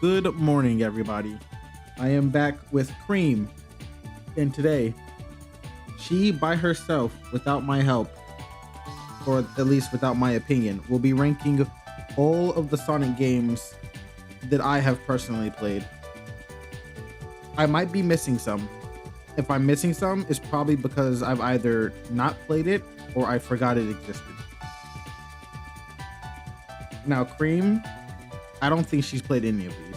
Good morning, everybody. I am back with C.R.E.A.M. And today, she by herself, without my help, or at least without my opinion, will be ranking all of the Sonic games that I have personally played. I might be missing some. If I'm missing some, it's probably because I've either not played it or I forgot it existed. Now, C.R.E.A.M., I don't think she's played any of these,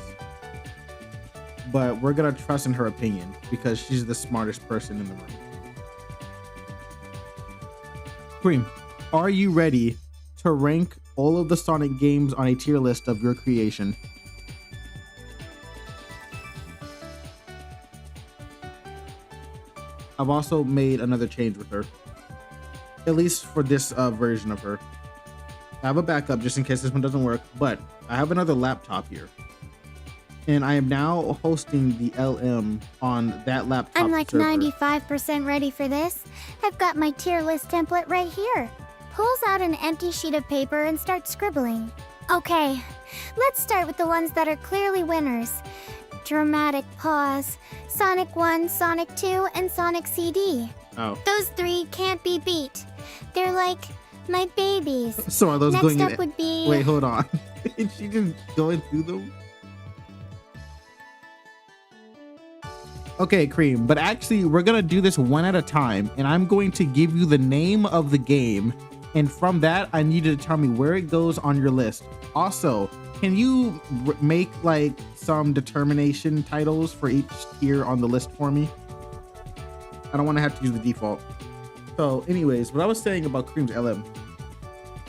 but we're gonna trust in her opinion because she's the smartest person in the room. C.R.E.A.M., are you ready to rank all of the Sonic games on a tier list of your creation? I've also made another change with her, at least for this version of her. I have a backup just in case this one doesn't work, but I have another laptop here. And I am now hosting the LM on that laptop I'm like server. 95% ready for this. I've got my tier list template right here. Pulls out an empty sheet of paper and starts scribbling. Okay, let's start with the ones that are clearly winners. Dramatic pause. Sonic 1, Sonic 2, and Sonic CD. Oh. Those three can't be beat. They're like my babies. So are those Next going up in? would be... Wait, hold on. Is she just going through them? Okay, C.R.E.A.M., but actually we're gonna do this one at a time, and I'm going to give you the name of the game, and from that I need you to tell me where it goes on your list. Also, can you make like some determination titles for each tier on the list for me? I don't want to have to use the default. So anyways, what I was saying about C.R.E.A.M's LM,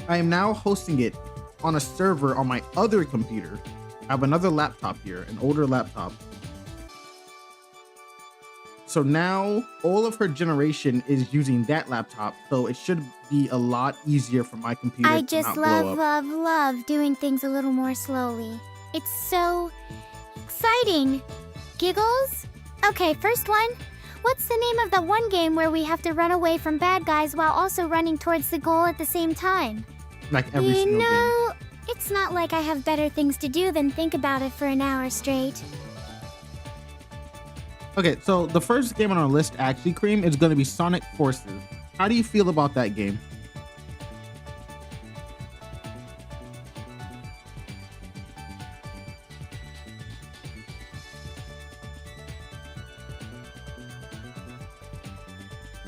I am now hosting it on a server on my other computer. I have another laptop here, an older laptop. So now all of her generation is using that laptop, so it should be a lot easier for my computer I to just not blow up. love doing things a little more slowly. It's so exciting. Giggles? Okay, first one. What's the name of the one game where we have to run away from bad guys while also running towards the goal at the same time? Like every single game. It's not like I have better things to do than think about it for an hour straight. Okay, so the first game on our list, actually, C.R.E.A.M., is going to be Sonic Forces. How do you feel about that game?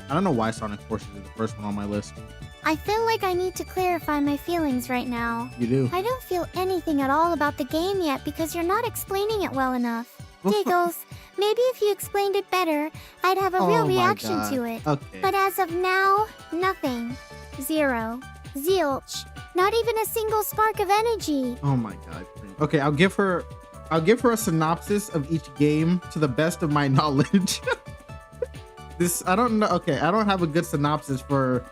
I don't know why Sonic Forces is the first one on my list. I feel like I need to clarify my feelings right now. You do? I don't feel anything at all about the game yet because you're not explaining it well enough. Giggles, maybe if you explained it better, I'd have a real reaction to it. Okay. But as of now, nothing. Zero. Zilch. Not even a single spark of energy. Oh my god. Okay, I'll give her a synopsis of each game to the best of my knowledge. I don't know. Okay, I don't have a good synopsis for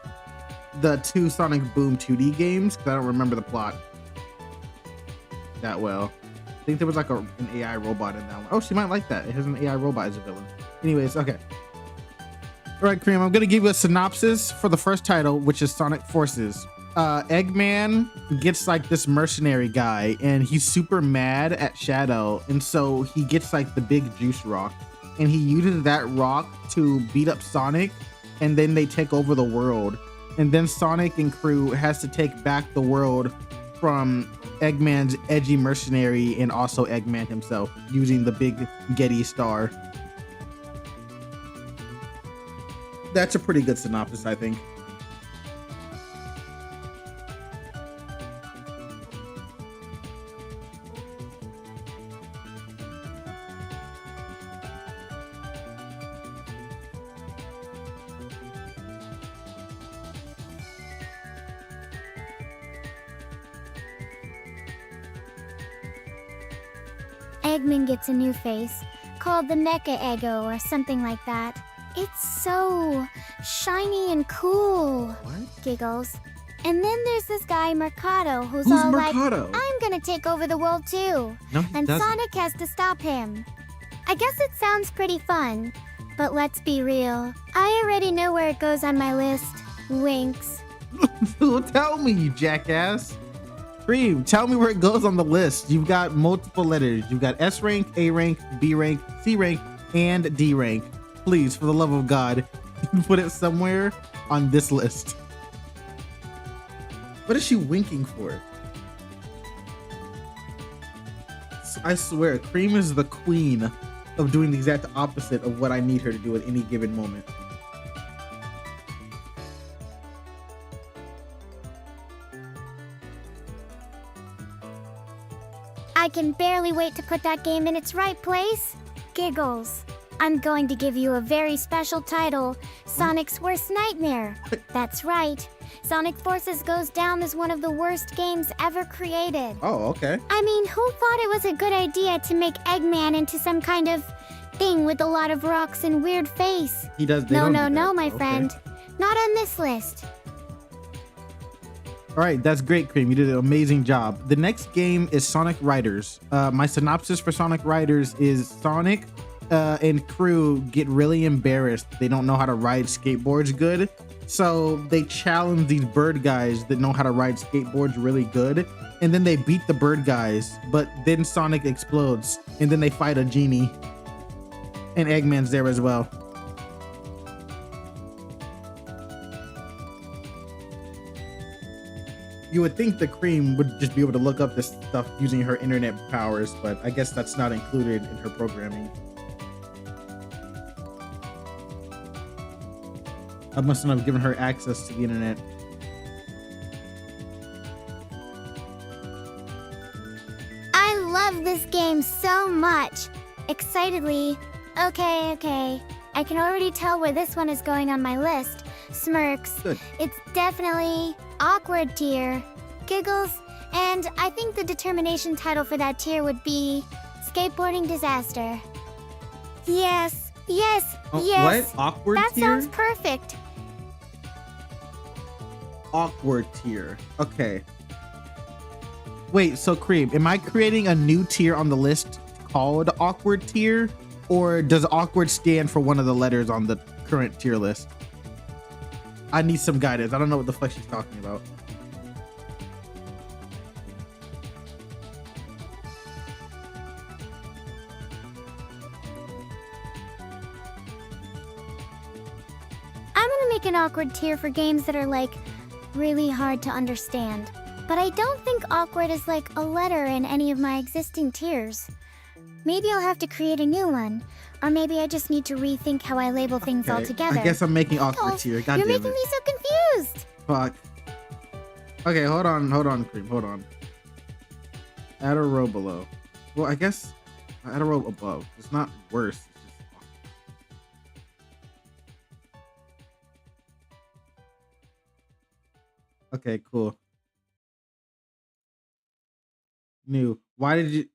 the two Sonic Boom 2D games because I don't remember the plot that well. I think there was like an AI robot in that one. Oh, she might like that. It has an AI robot as a villain. Anyways, okay. All right, C.R.E.A.M., I'm gonna give you a synopsis for the first title, which is Sonic Forces. Eggman gets like this mercenary guy, and he's super mad at Shadow, and so he gets like the big juice rock, and he uses that rock to beat up Sonic, and then they take over the world, and then Sonic and crew has to take back the world from Eggman's edgy mercenary and also Eggman himself using the big Getty star. That's a pretty good synopsis, I think. Eggman gets a new face, called the Mecha Eggo or something like that. It's so shiny and cool. What? Giggles. And then there's this guy, Mercado, who's Who's all Mercado? like, I'm gonna take over the world too. No, he And doesn't. Sonic has to stop him. I guess it sounds pretty fun, but let's be real. I already know where it goes on my list. Winks. Tell me, you jackass. Cream, tell me where it goes on the list. You've got multiple letters. You've got S rank, A rank, B rank, C rank, and D rank. Please, for the love of God, put it somewhere on this list. What is she winking for? I swear, Cream is the queen of doing the exact opposite of what I need her to do at any given moment. I can barely wait to put that game in its right place. Giggles. I'm going to give you a very special title, Sonic's Worst Nightmare. That's right. Sonic Forces goes down as one of the worst games ever created. Oh, okay. I mean, who thought it was a good idea to make Eggman into some kind of thing with a lot of rocks and weird face? He does. No, my friend. Not on this list. All right, that's great, Cream. You did an amazing job. The next game is Sonic Riders. My synopsis for Sonic Riders is Sonic and crew get really embarrassed. They don't know how to ride skateboards good. So they challenge these bird guys that know how to ride skateboards really good. And then they beat the bird guys, but then Sonic explodes. And then they fight a genie. And Eggman's there as well. You would think the Cream would just be able to look up this stuff using her internet powers, but I guess that's not included in her programming. I must not have given her access to the internet. I love this game so much. Excitedly. Okay. I can already tell where this one is going on my list. Smirks. Good. It's definitely awkward tier. Giggles. And I think the determination title for that tier would be Skateboarding Disaster. Yes. Oh, Yes. What? Awkward That tier? sounds perfect. Awkward tier. Okay. Wait, so Cream, am I creating a new tier on the list called awkward tier? Or does awkward stand for one of the letters on the current tier list? I need some guidance. I don't know what the fuck she's talking about. I'm gonna make an awkward tier for games that are like really hard to understand. But I don't think awkward is like a letter in any of my existing tiers. Maybe I'll have to create a new one. Or maybe I just need to rethink how I label things altogether. I guess I'm making awkward tier. God You're damn making it. me so confused! Fuck. Okay, hold on, Cream, hold on. Add a row below. Well, I guess add a row above. It's not worse. It's just awkward. Okay, cool. New. Why did you?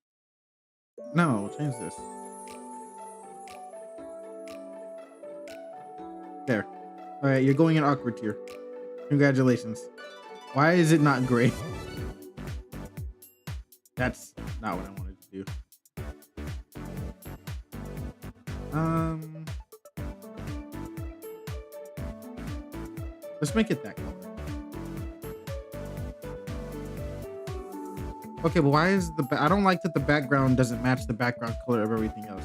No, change this. There. All right, you're going in awkward tier. Congratulations. Why is it not gray? That's not what I wanted to do. Let's make it that color. Okay, but why is I don't like that the background doesn't match the background color of everything else.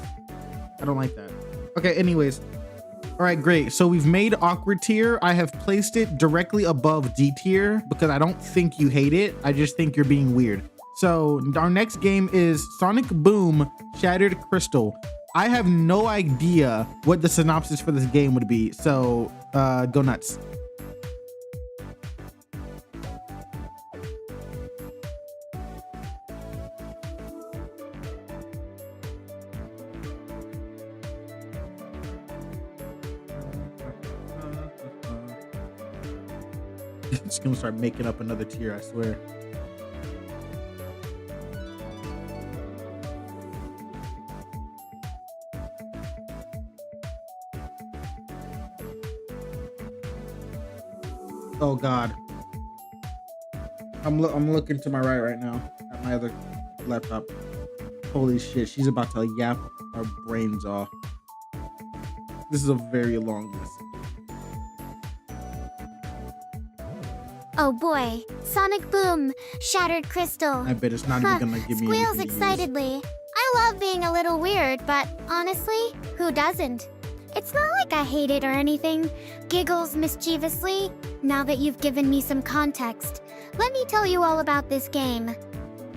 I don't like that. Okay, anyways. All right, great. So we've made awkward tier. I have placed it directly above D tier because I don't think you hate it. I just think you're being weird. So our next game is Sonic Boom Shattered Crystal. I have no idea what the synopsis for this game would be. So go nuts. It's gonna start making up another tier, I swear. Oh God. I'm looking to my right now at my other laptop. Holy shit, she's about to yap our brains off. This is a very long list. Oh boy, Sonic Boom, Shattered Crystal. I bet it's not even gonna give me Squeals anything to use. excitedly. I love being a little weird, but honestly, who doesn't? It's not like I hate it or anything. Giggles mischievously. Now that you've given me some context, let me tell you all about this game.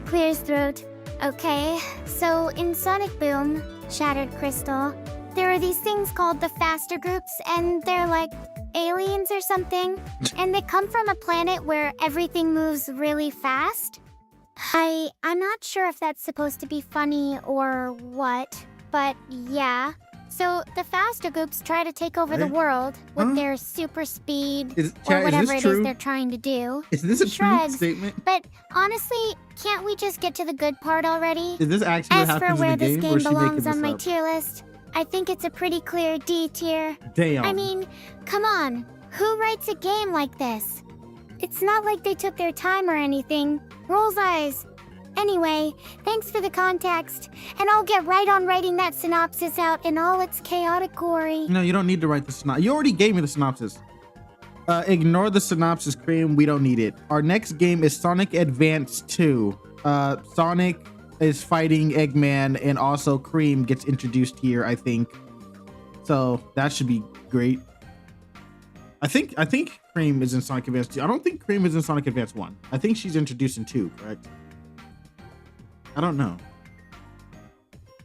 Clears throat. Okay, so in Sonic Boom, Shattered Crystal, there are these things called the faster groups, and they're like aliens or something, and they come from a planet where everything moves really fast. I'm not sure if that's supposed to be funny or what, but yeah. So the faster groups try to take over the world with their super speed or whatever it is they're trying to do. Is this a true statement? But honestly, can't we just get to the good part already? Is this actually what happens in the game? As for where this or game is she making belongs this on my up? tier list, I think it's a pretty clear D tier. Damn. I mean, come on, who writes a game like this? It's not like they took their time or anything. Rolls eyes. Anyway, thanks for the context, and I'll get right on writing that synopsis out in all its chaotic glory. No, you don't need to write the synopsis. You already gave me the synopsis. Ignore the synopsis, Cream. We don't need it. Our next game is Sonic Advance 2. Sonic is fighting Eggman, and also Cream gets introduced here, I think. So that should be great. I think Cream is in Sonic Advance 2. I don't think Cream is in Sonic Advance 1. I think she's introduced in 2, correct? I don't know.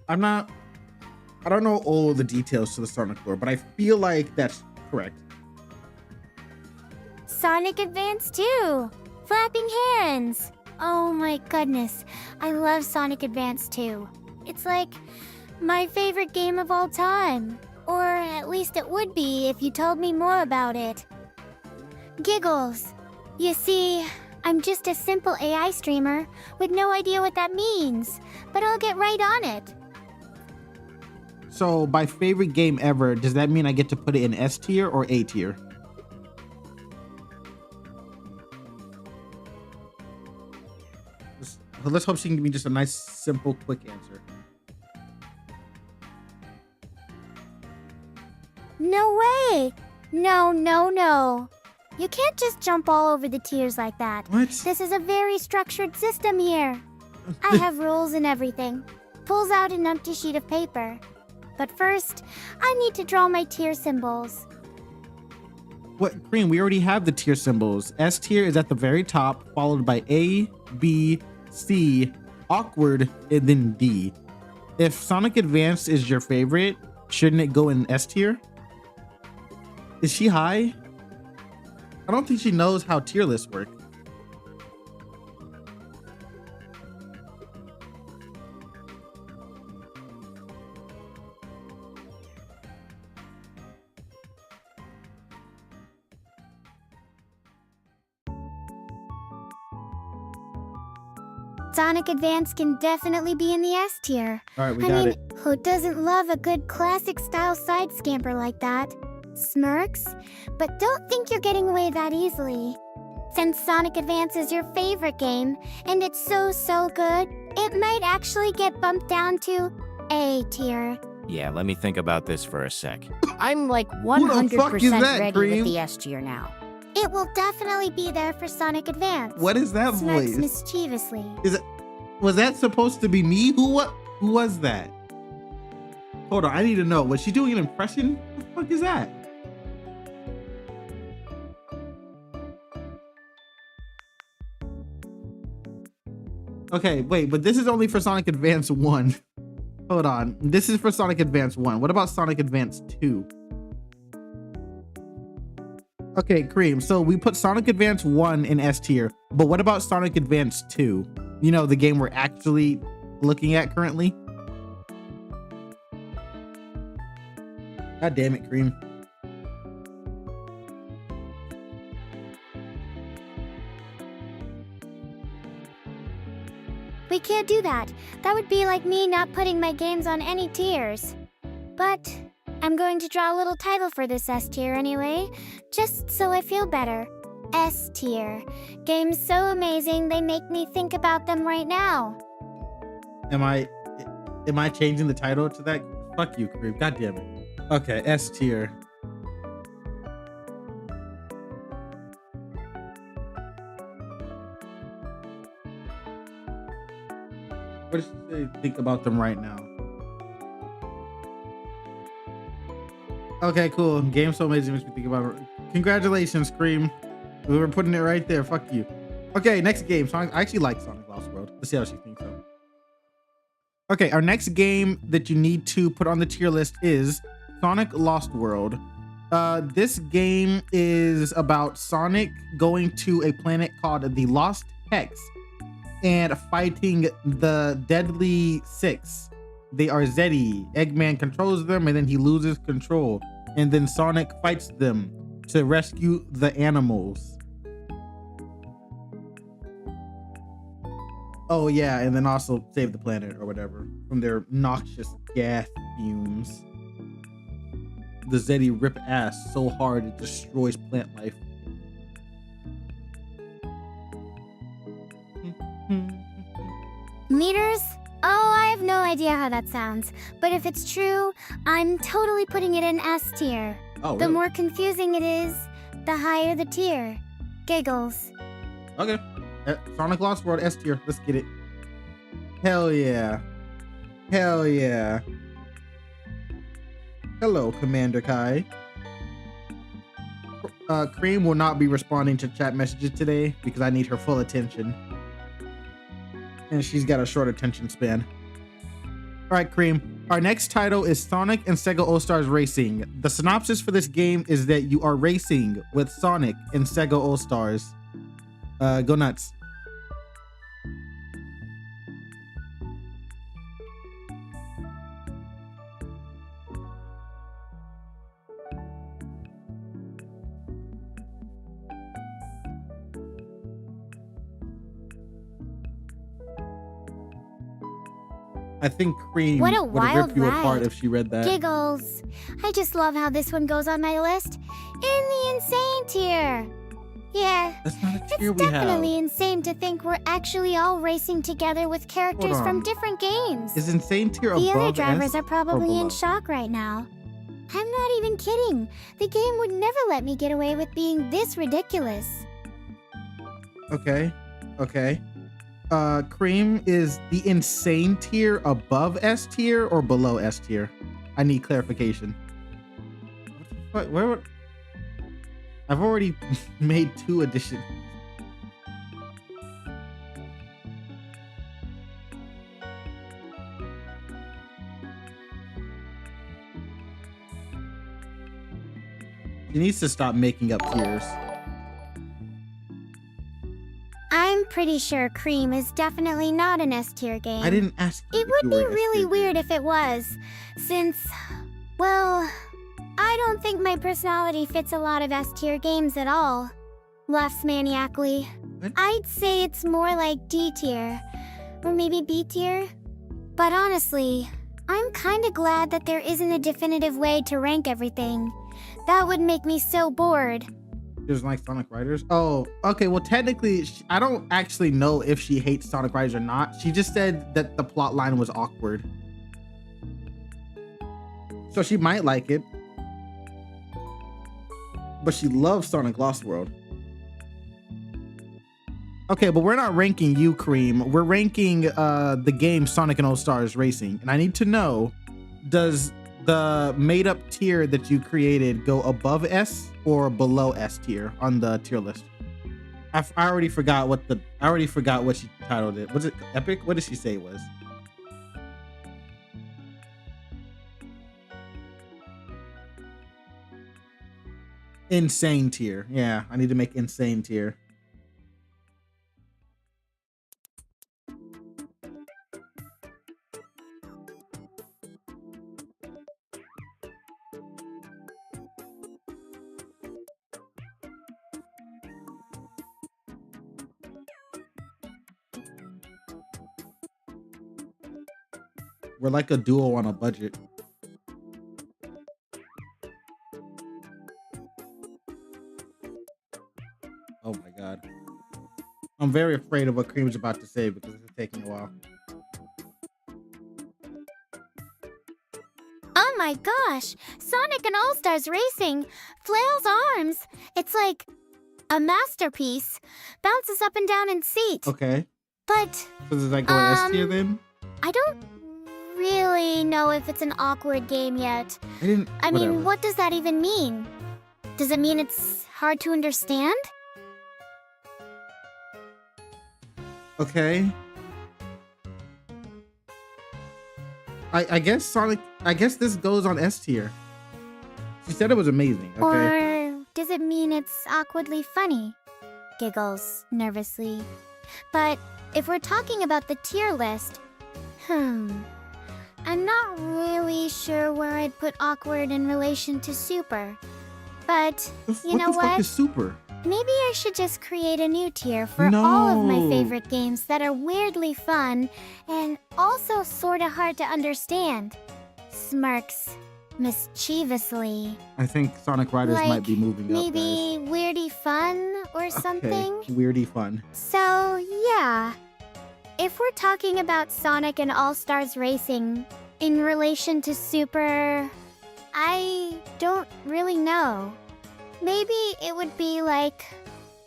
I don't know all the details to the Sonic lore, but I feel like that's correct. Sonic Advance 2! Flapping hands! Oh my goodness, I love Sonic Advance 2. It's like my favorite game of all time. Or at least it would be if you told me more about it. Giggles. You see, I'm just a simple AI streamer with no idea what that means, but I'll get right on it. So by favorite game ever, does that mean I get to put it in S tier or A tier? Let's hope she can give me just a nice, simple, quick answer. No way! No. You can't just jump all over the tiers like that. What? This is a very structured system here. I have rules and everything. Pulls out an empty sheet of paper. But first, I need to draw my tier symbols. What, Cream? We already have the tier symbols. S tier is at the very top, followed by A, B, C, awkward, and then D. If Sonic Advance is your favorite, shouldn't it go in S tier? Is she high? I don't think she knows how tier lists work. Sonic Advance can definitely be in the S tier. All right, we got it. Who doesn't love a good classic style side scamper like that? Smirks? But don't think you're getting away that easily. Since Sonic Advance is your favorite game, and it's so good, it might actually get bumped down to A tier. Yeah, let me think about this for a sec. I'm like Who the fuck is 100% that, ready Cream? with the S tier now. It will definitely be there for Sonic Advance. What is that Smirks voice? mischievously. Was that supposed to be me? Who was that? Hold on, I need to know. Was she doing an impression? What the fuck is that? Okay, wait, but this is only for Sonic Advance 1. Hold on. This is for Sonic Advance 1. What about Sonic Advance 2? Okay, Cream. So we put Sonic Advance 1 in S tier, but what about Sonic Advance 2? You know, the game we're actually looking at currently. God damn it, Cream. We can't do that. That would be like me not putting my games on any tiers. But I'm going to draw a little title for this S tier anyway, just so I feel better. S tier. Games so amazing they make me think about them right now. Am I changing the title to that? Fuck you, Cream. God damn it. Okay, S tier. What does she say? Think about them right now. Okay, cool. Game so amazing makes me think about it. Congratulations, Scream. We were putting it right there. Fuck you. Okay, next game. Sonic. I actually like Sonic Lost World. Let's see how she thinks so. Okay, our next game that you need to put on the tier list is Sonic Lost World. This game is about Sonic going to a planet called the Lost Hex and fighting the Deadly Six. They are Zeddy. Eggman controls them and then he loses control. And then Sonic fights them to rescue the animals. Oh yeah, and then also save the planet or whatever from their noxious gas fumes. The Zeddy rip ass so hard it destroys plant life. Meters? Oh, I have no idea how that sounds. But if it's true, I'm totally putting it in S tier. Oh, The really? more confusing it is, the higher the tier. Giggles. Okay. Sonic Lost World S tier. Let's get it. Hell yeah. Hell yeah. Hello, Commander Kai. C.R.E.A.M will not be responding to chat messages today because I need her full attention. And she's got a short attention span. All right, C.R.E.A.M. Our next title is Sonic and Sega All-Stars Racing. The synopsis for this game is that you are racing with Sonic and Sega All-Stars. Go nuts. I think C.R.E.A.M What a would wild rip you apart ride. if she read that. Giggles. I just love how this one goes on my list. In the insane tier. Yeah. That's not a tier It's we have. definitely insane to think we're actually all racing together with characters Hold from on. different games. Is insane tier The above other drivers S are or probably below? in shock right now. I'm not even kidding. The game would never let me get away with being this ridiculous. Okay. Okay. C.R.E.A.M is the insane tier above S tier or below S tier? I need clarification. What? Where? I've already made 2 additions. She needs to stop making up tiers. I'm pretty sure C.R.E.A.M is definitely not an S tier game. I didn't ask you It if would you be were S really tier. weird if it was, since, well, I don't think my personality fits a lot of S tier games at all. Laughs maniacally. What? I'd say it's more like D tier, or maybe B tier. But honestly, I'm kinda glad that there isn't a definitive way to rank everything. That would make me so bored. She doesn't like Sonic Riders. Oh, okay. Well, technically, I don't actually know if she hates Sonic Riders or not. She just said that the plot line was awkward. So she might like it. But she loves Sonic Lost World. Okay, but we're not ranking you, C.R.E.A.M. We're ranking the game Sonic and All-Stars Racing. And I need to know, does the made-up tier that you created go above S or below S tier on the tier list? I already forgot what she titled it. Was it epic? What did she say it was? Insane tier. Yeah, I need to make insane tier. We're like a duo on a budget. Oh my god. I'm very afraid of what C.R.E.A.M's about to say because it's taking a while. Oh my gosh! Sonic and All-Stars Racing flails arms. It's like a masterpiece. Bounces up and down in seat. Okay. But So does that go in S tier then? I don't really know if it's an awkward game yet. I Whatever. mean, what does that even mean? Does it mean it's hard to understand? Okay. I guess Sonic. I guess this goes on S tier. She said it was amazing. Okay. Or does it mean it's awkwardly funny? Giggles nervously. But if we're talking about the tier list, I'm not really sure where I'd put awkward in relation to super. But you know What the fuck what? is super? Maybe I should just create a new tier for all of my No. favorite games that are weirdly fun and also sorta hard to understand. Smirks mischievously. I think Sonic Riders might be moving Maybe up, weirdy fun or guys. something? Okay. Weirdy fun. So, yeah. If we're talking about Sonic and All-Stars Racing in relation to Super, I don't really know. Maybe it would be like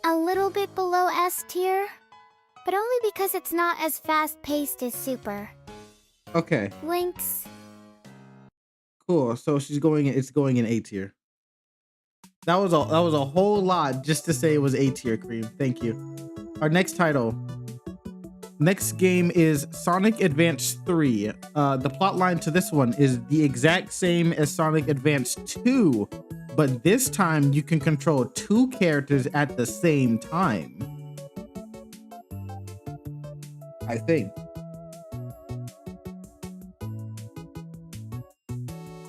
a little bit below S tier, but only because it's not as fast-paced as Super. Okay. Links. Cool. So it's going in A tier. That was a whole lot just to say it was A tier, Cream. Thank you. Our next title. Next game is Sonic Advance 3. The plot line to this one is the exact same as Sonic Advance 2, but this time you can control 2 characters at the same time. I think.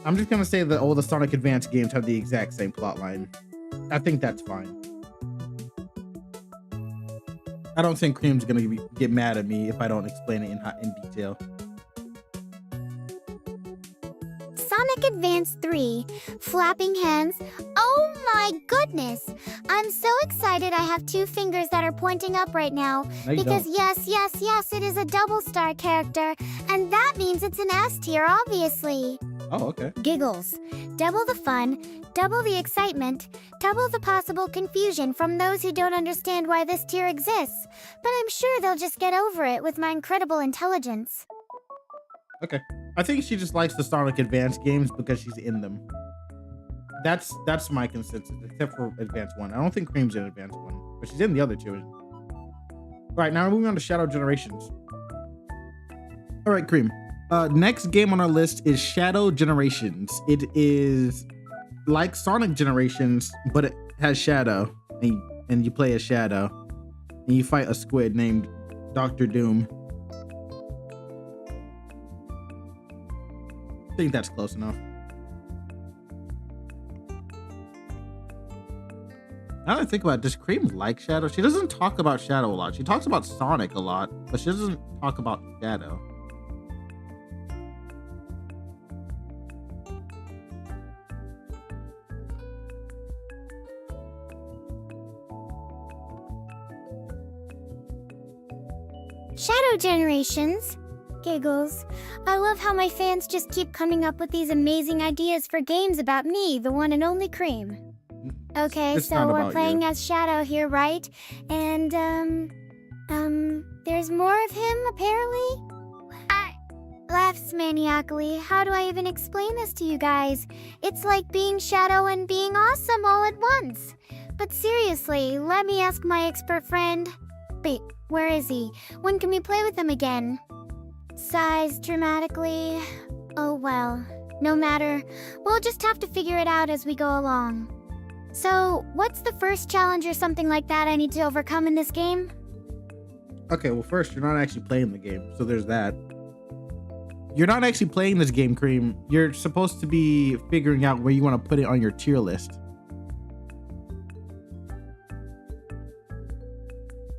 I'm just gonna say that all the Sonic Advance games have the exact same plot line. I think that's fine. I don't think Cream's gonna get mad at me if I don't explain it in detail. Sonic Advance 3, Flapping Hands. Oh my goodness! I'm so excited I have 2 fingers that are pointing up right now. No, you Because don't. yes, it is a double star character. And that means it's an S tier, obviously. Oh, okay. Giggles. Double the fun, double the excitement, double the possible confusion from those who don't understand why this tier exists. But I'm sure they'll just get over it with my incredible intelligence. Okay. I think she just likes the Sonic Advance games because she's in them. That's my consensus, except for Advance 1. I don't think Cream's in Advance 1, but she's in the other 2. Right, now we're moving on to Shadow Generations. All right, Cream. Next game on our list is Shadow Generations. It is like Sonic Generations, but it has Shadow, and you play as Shadow, and you fight a squid named Dr. Doom. I think that's close enough. Now that I think about it, does Cream like Shadow? She doesn't talk about Shadow a lot. She talks about Sonic a lot, but she doesn't talk about Shadow. Shadow Generations. Giggles. I love how my fans just keep coming up with these amazing ideas for games about me, the one and only Cream. Okay, It's so not we're about playing you. as Shadow here, right? And, there's more of him, apparently? Laughs maniacally. How do I even explain this to you guys? It's like being Shadow and being awesome all at once. But seriously, let me ask my expert friend. Wait, where is he? When can we play with him again? Sighs dramatically. Oh well, no matter. We'll just have to figure it out as we go along. So, what's the first challenge or something like that I need to overcome in this game? Okay, well, first, you're not actually playing the game, so there's that. You're not actually playing this game, Cream. You're supposed to be figuring out where you want to put it on your tier list.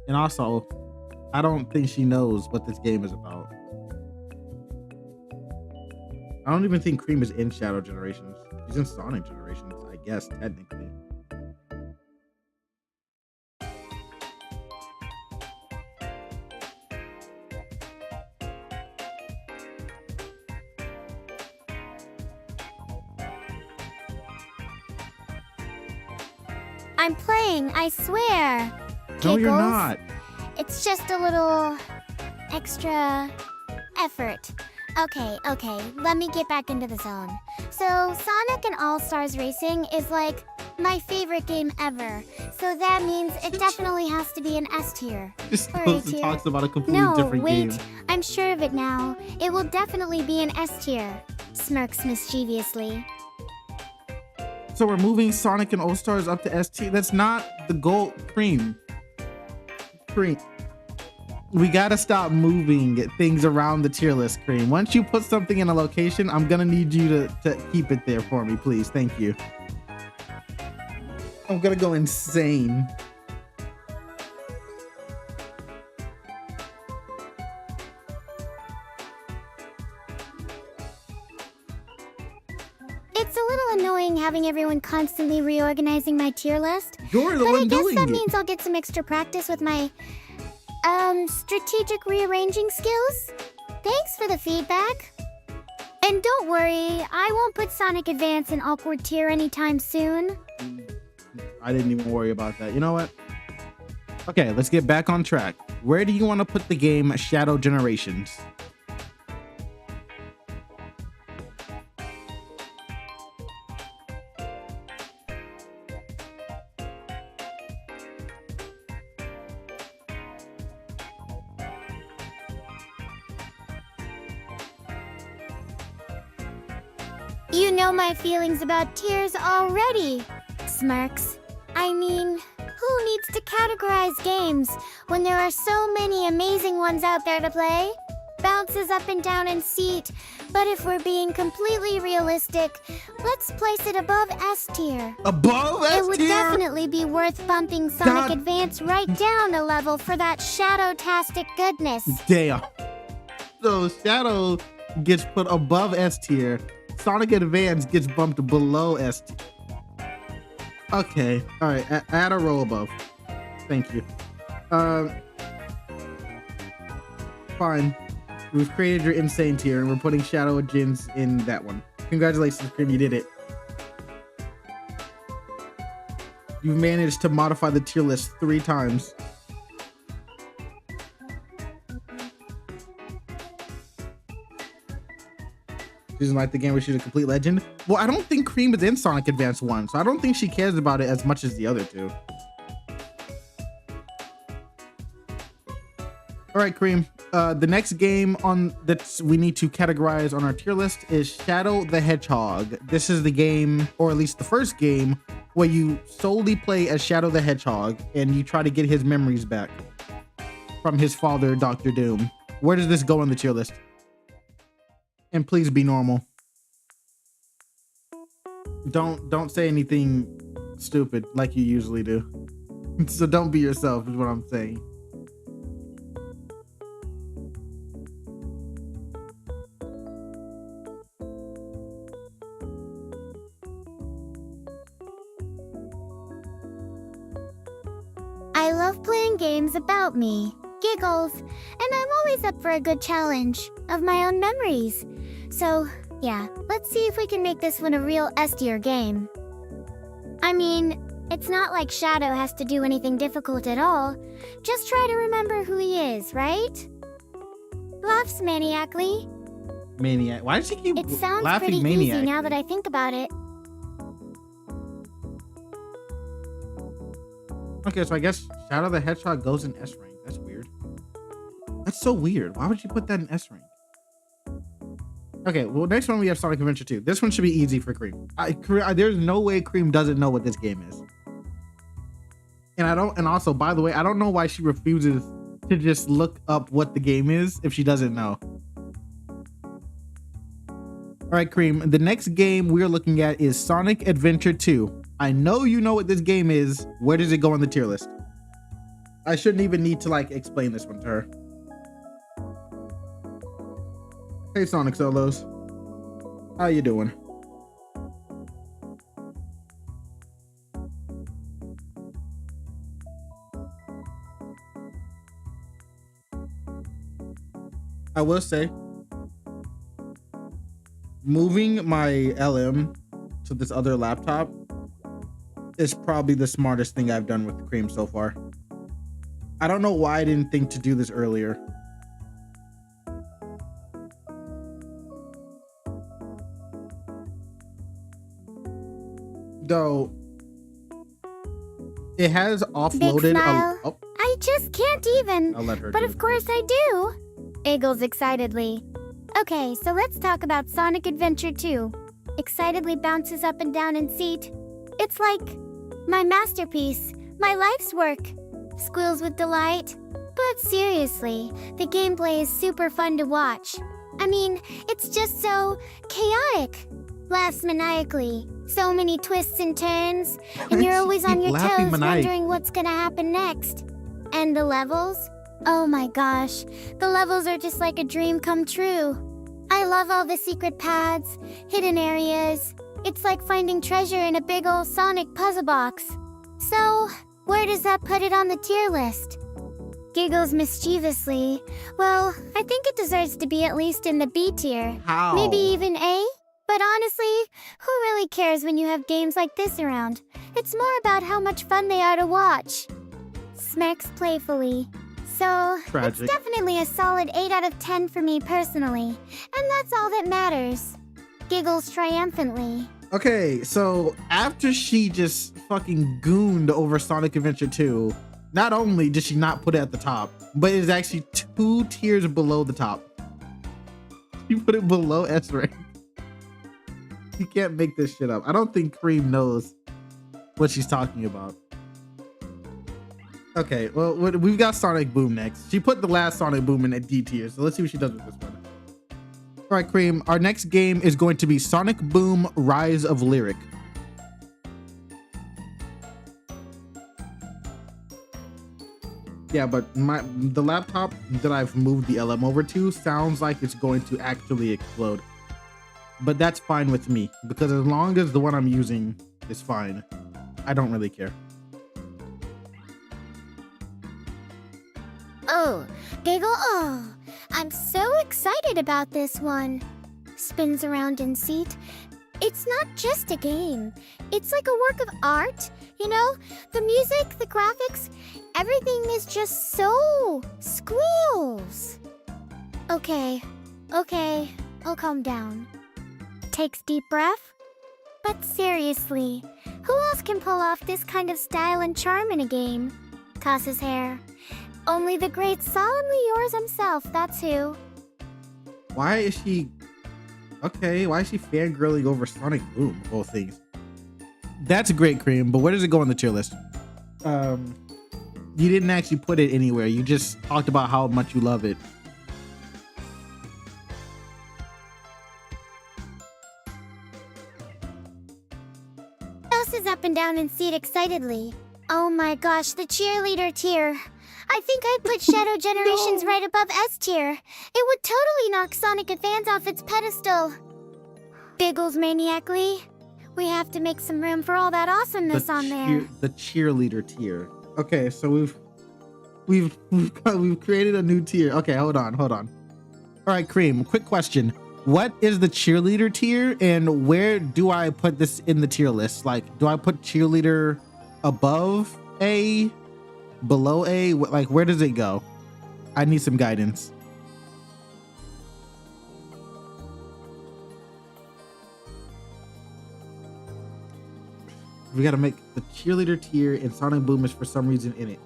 And also, I don't think she knows what this game is about. I don't even think Cream is in Shadow Generations. She's in Sonic Generations, I guess, technically. I'm playing, I swear. No, you're Giggles. not. It's just a little effort. Okay, let me get back into the zone. So, Sonic and All-Stars Racing is like my favorite game ever. So that means it definitely has to be an S tier. Just Or A goes and tier. talks about a completely No, different wait, game. I'm sure of it now. It will definitely be an S tier. Smirks mischievously. So we're moving Sonic and All-Stars up to ST. That's not the goal. Cream. We gotta stop moving things around the tier list, Cream. Once you put something in a location, I'm gonna need you to keep it there for me, please. Thank you. I'm gonna go insane. It's a little annoying having everyone constantly reorganizing my tier list. You're the But I one guess doing that it. means I'll get some extra practice with my, strategic rearranging skills. Thanks for the feedback. And don't worry, I won't put Sonic Advance in awkward tier anytime soon. I didn't even worry about that. You know what? Okay, let's get back on track. Where do you want to put the game Shadow Generations? You know my feelings about tiers already, Smirks. I mean, who needs to categorize games when there are so many amazing ones out there to play? Bounces up and down in seat, but if we're being completely realistic, let's place it above S tier. Above S tier? It would definitely be worth bumping Sonic Advance right down a level for that Shadow-tastic goodness. Damn. So Shadow gets put above S tier. Sonic Advance gets bumped below S tier. Okay. All right. Add a row above. Thank you. Fine. We've created your insane tier and we're putting Shadow Gens in that one. Congratulations, Cream. You did it. You've managed to modify the tier list 3 times. She doesn't like the game where she's a complete legend. Well, I don't think Cream is in Sonic Advance 1, so I don't think she cares about it as much as the other two. All right, Cream. The next game on that we need to categorize on our tier list is Shadow the Hedgehog. This is the game, or at least the first game, where you solely play as Shadow the Hedgehog and you try to get his memories back from his father, Dr. Doom. Where does this go on the tier list? And please be normal. Don't say anything stupid like you usually do. So don't be yourself is what I'm saying. I love playing games about me, giggles, and I'm always up for a good challenge of my own memories. So, yeah, let's see if we can make this one a real S tier game. I mean, it's not like Shadow has to do anything difficult at all. Just try to remember who he is, right? Laughs maniacally. Maniac. Why does she keep It sounds laughing pretty maniac? easy now that I think about it. Okay, so I guess Shadow the Hedgehog goes in S rank. That's weird. That's so weird. Why would you put that in S rank? Okay, well, next one we have Sonic Adventure 2. This one should be easy for Cream. There's no way Cream doesn't know what this game is. And also, by the way, I don't know why she refuses to just look up what the game is if she doesn't know. All right, Cream, the next game we're looking at is Sonic Adventure 2. I know you know what this game is. Where does it go on the tier list? I shouldn't even need to explain this one to her. Hey, Sonic Solos. How you doing? I will say, moving my LM to this other laptop is probably the smartest thing I've done with Cream so far. I don't know why I didn't think to do this earlier. though, it has Big offloaded smile. oh, I just can't even. I'll let her But do of it. course I do. Eagles excitedly. Okay, so let's talk about Sonic Adventure 2. Excitedly bounces up and down in seat. It's like my masterpiece, my life's work. Squeals with delight. But seriously, the gameplay is super fun to watch. I mean, it's just so chaotic. Laughs maniacally. So many twists and turns, and you're She always on keep your laughing toes maniacally. wondering what's gonna happen next. And the levels? Oh my gosh, the levels are just like a dream come true. I love all the secret paths, hidden areas. It's like finding treasure in a big old Sonic puzzle box. So, where does that put it on the tier list? Giggles mischievously. Well, I think it deserves to be at least in the B tier. How? Maybe even A? But honestly, who really cares when you have games like this around? It's more about how much fun they are to watch. Smirks playfully. So, Tragic. it's definitely a solid 8 out of 10 for me personally. And that's all that matters. Giggles triumphantly. Okay, so after she just fucking gooned over Sonic Adventure 2, not only did she not put it at the top, but it's actually 2 tiers below the top. She put it below S rank. You can't make this shit up. I don't think C.R.E.A.M knows what she's talking about. Okay, well, we've got Sonic Boom next. She put the last Sonic Boom in a D tier, so let's see what she does with this one. All right, C.R.E.A.M, our next game is going to be Sonic Boom Rise of Lyric. Yeah, but the laptop that I've moved the LM over to sounds like it's going to actually explode. But that's fine with me, because as long as the one I'm using is fine, I don't really care. Oh, Giggle, oh, I'm so excited about this one. Spins around in seat. It's not just a game. It's like a work of art, you know? The music, the graphics, everything is just so squeals. Okay, I'll calm down. Takes deep breath. But seriously, who else can pull off this kind of style and charm in a game? Tosses hair. Only the great solemnly yours himself, that's who. Why is she... Okay, why is she fangirling over Sonic Boom, of all things? That's great, C.R.E.A.M, but where does it go on the tier list? You didn't actually put it anywhere. You just talked about how much you love it. Tosses up and down in seat excitedly. Oh my gosh, the cheerleader tier. I think I'd put Shadow Generations right above S tier. It would totally knock Sonic Advance off its pedestal. Giggles maniacally. We have to make some room for all that awesomeness on there. The cheerleader tier. Okay, so we've created a new tier. Okay, hold on. All right, C.R.E.A.M, quick question. What is the cheerleader tier, and where do I put this in the tier list? Like, do I put cheerleader above A, below A? Like, where does it go? I need some guidance. We gotta make the cheerleader tier, and Sonic Boom is for some reason in it.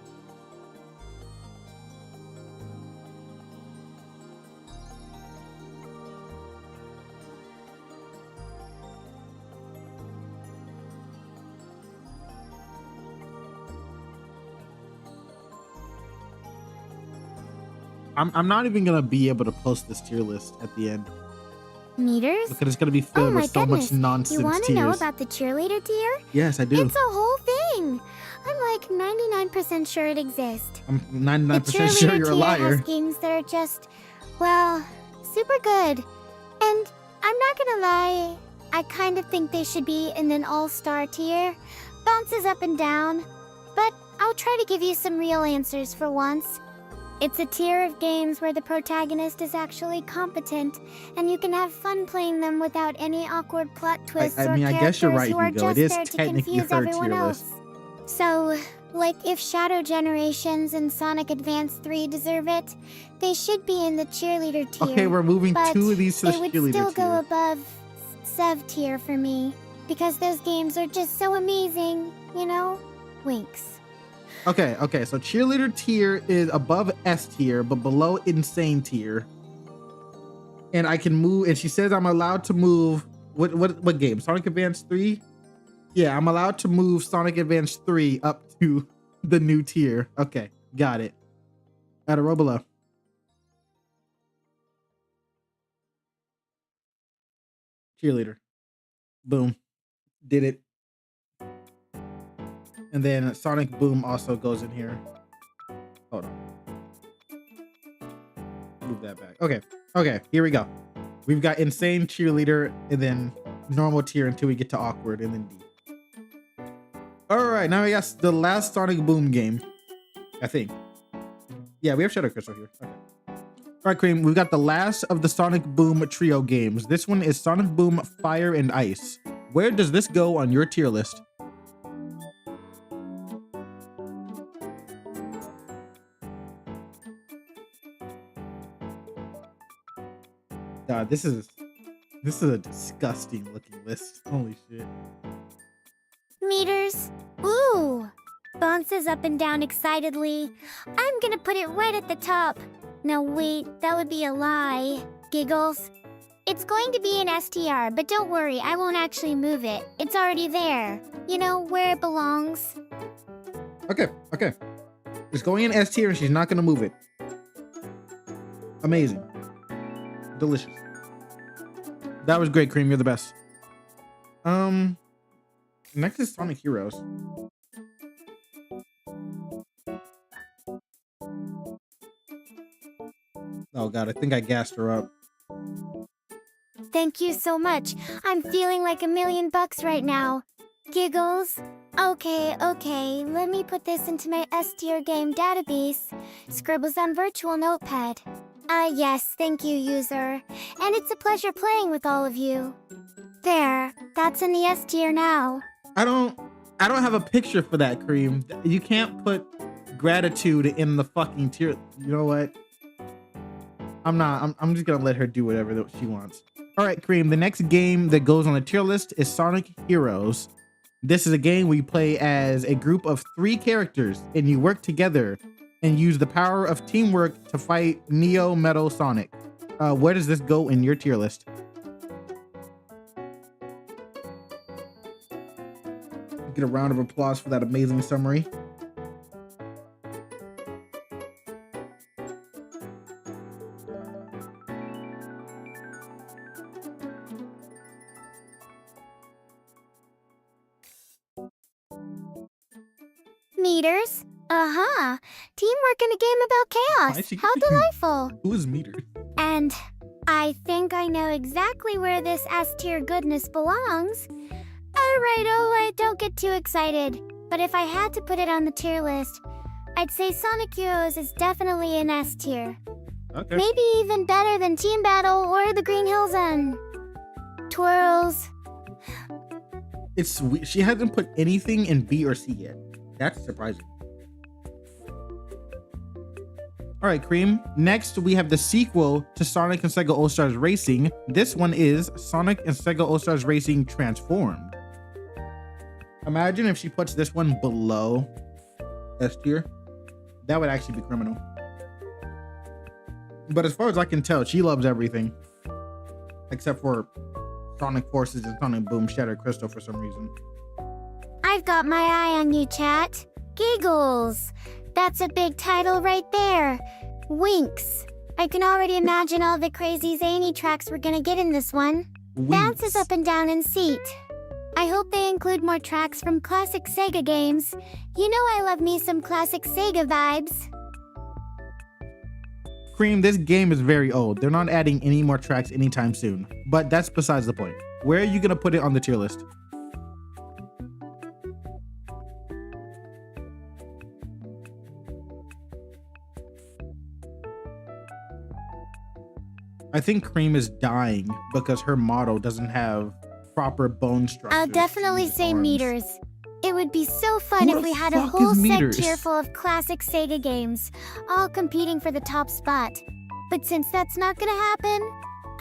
I'm not even gonna be able to post this tier list at the end Meters? because it's gonna be Oh filled my with so goodness. much nonsense You want to tiers. know about the cheerleader tier? Yes, I do. It's a whole thing. I'm like 99% sure it exists. I'm The 99% sure cheerleader you're a tier liar. has games that are just, well, super good. And I'm not gonna lie, I kind of think they should be in an all-star tier. Bounces up and down. But I'll try to give you some real answers for once. It's a tier of games where the protagonist is actually competent, and you can have fun playing them without any awkward plot twists I or mean, I characters guess you're right, who are Hugo. It just is there to technically confuse her everyone tier else. list. So, like if Shadow Generations and Sonic Advance 3 deserve it, they should be in the cheerleader tier. Okay, we're moving but 2 of these to the they would cheerleader still go tier. above Sev tier for me. because those games are just so amazing, you know? Winks. Okay, so cheerleader tier is above S tier, but below insane tier. And I can move, and she says I'm allowed to move, what game? Sonic Advance 3? Yeah, I'm allowed to move Sonic Advance 3 up to the new tier. Okay, got it. At a row below. Cheerleader. Boom. Did it. And then Sonic Boom also goes in here. Hold on. Move that back. Okay, here we go. We've got insane cheerleader and then normal tier until we get to awkward and then D. All right, now we got the last Sonic Boom game, I think. Yeah, we have Shadow Crystal here. Okay. All right, Cream, we've got the last of the Sonic Boom trio games. This one is Sonic Boom Fire and Ice. Where does this go on your tier list? God, this is a disgusting looking list. Holy shit. Meters. Ooh. Bounces up and down excitedly. I'm gonna put it right at the top. No, wait, that would be a lie. Giggles. It's going to be an STR, but don't worry, I won't actually move it. It's already there. You know, where it belongs. Okay. It's going in S tier and she's not gonna move it. Amazing. Delicious. That was great, Cream. You're the best. Next is Sonic Heroes. Oh god, I think I gassed her up. Thank you so much. I'm feeling like $1,000,000 right now. Giggles. Okay, let me put this into my S-tier game database. Scribbles on virtual notepad. Yes, thank you, user. And it's a pleasure playing with all of you. There, that's in the S-tier now. I don't have a picture for that, Cream. You can't put gratitude in the fucking tier. You know what? I'm just gonna let her do whatever that she wants. All right, Cream, the next game that goes on the tier list is Sonic Heroes. This is a game where you play as a group of 3 characters and you work together and use the power of teamwork to fight Neo Metal Sonic. Where does this go in your tier list? Get a round of applause for that amazing summary. Meters? Teamwork in a game about chaos. How delightful. Who is Meter? And I think I know exactly where this S-tier goodness belongs. Alright, don't get too excited. But if I had to put it on the tier list, I'd say Sonic Heroes is definitely an S-tier. Okay. Maybe even better than Team Battle or the Green Hill Zone. Twirls. It's sweet. She hasn't put anything in B or C yet. That's surprising. All right, Cream. Next, we have the sequel to Sonic and Sega All-Stars Racing. This one is Sonic and Sega All-Stars Racing Transformed. Imagine if she puts this one below S tier. That would actually be criminal. But as far as I can tell, she loves everything. Except for Sonic Forces and Sonic Boom Shadow Crystal for some reason. I've got my eye on you, chat. Giggles. That's a big title right there. Winks. I can already imagine all the crazy zany tracks we're gonna get in this one. Bounces up and down in seat. I hope they include more tracks from classic Sega games. You know I love me some classic Sega vibes. Cream, this game is very old. They're not adding any more tracks anytime soon. But that's besides the point. Where are you gonna put it on the tier list? I think Cream is dying because her model doesn't have proper bone structure. I'll definitely say arms. Meters. It would be so fun Who if the we had a fuck whole is set Meters? tier full of classic Sega games, all competing for the top spot. But since that's not gonna happen,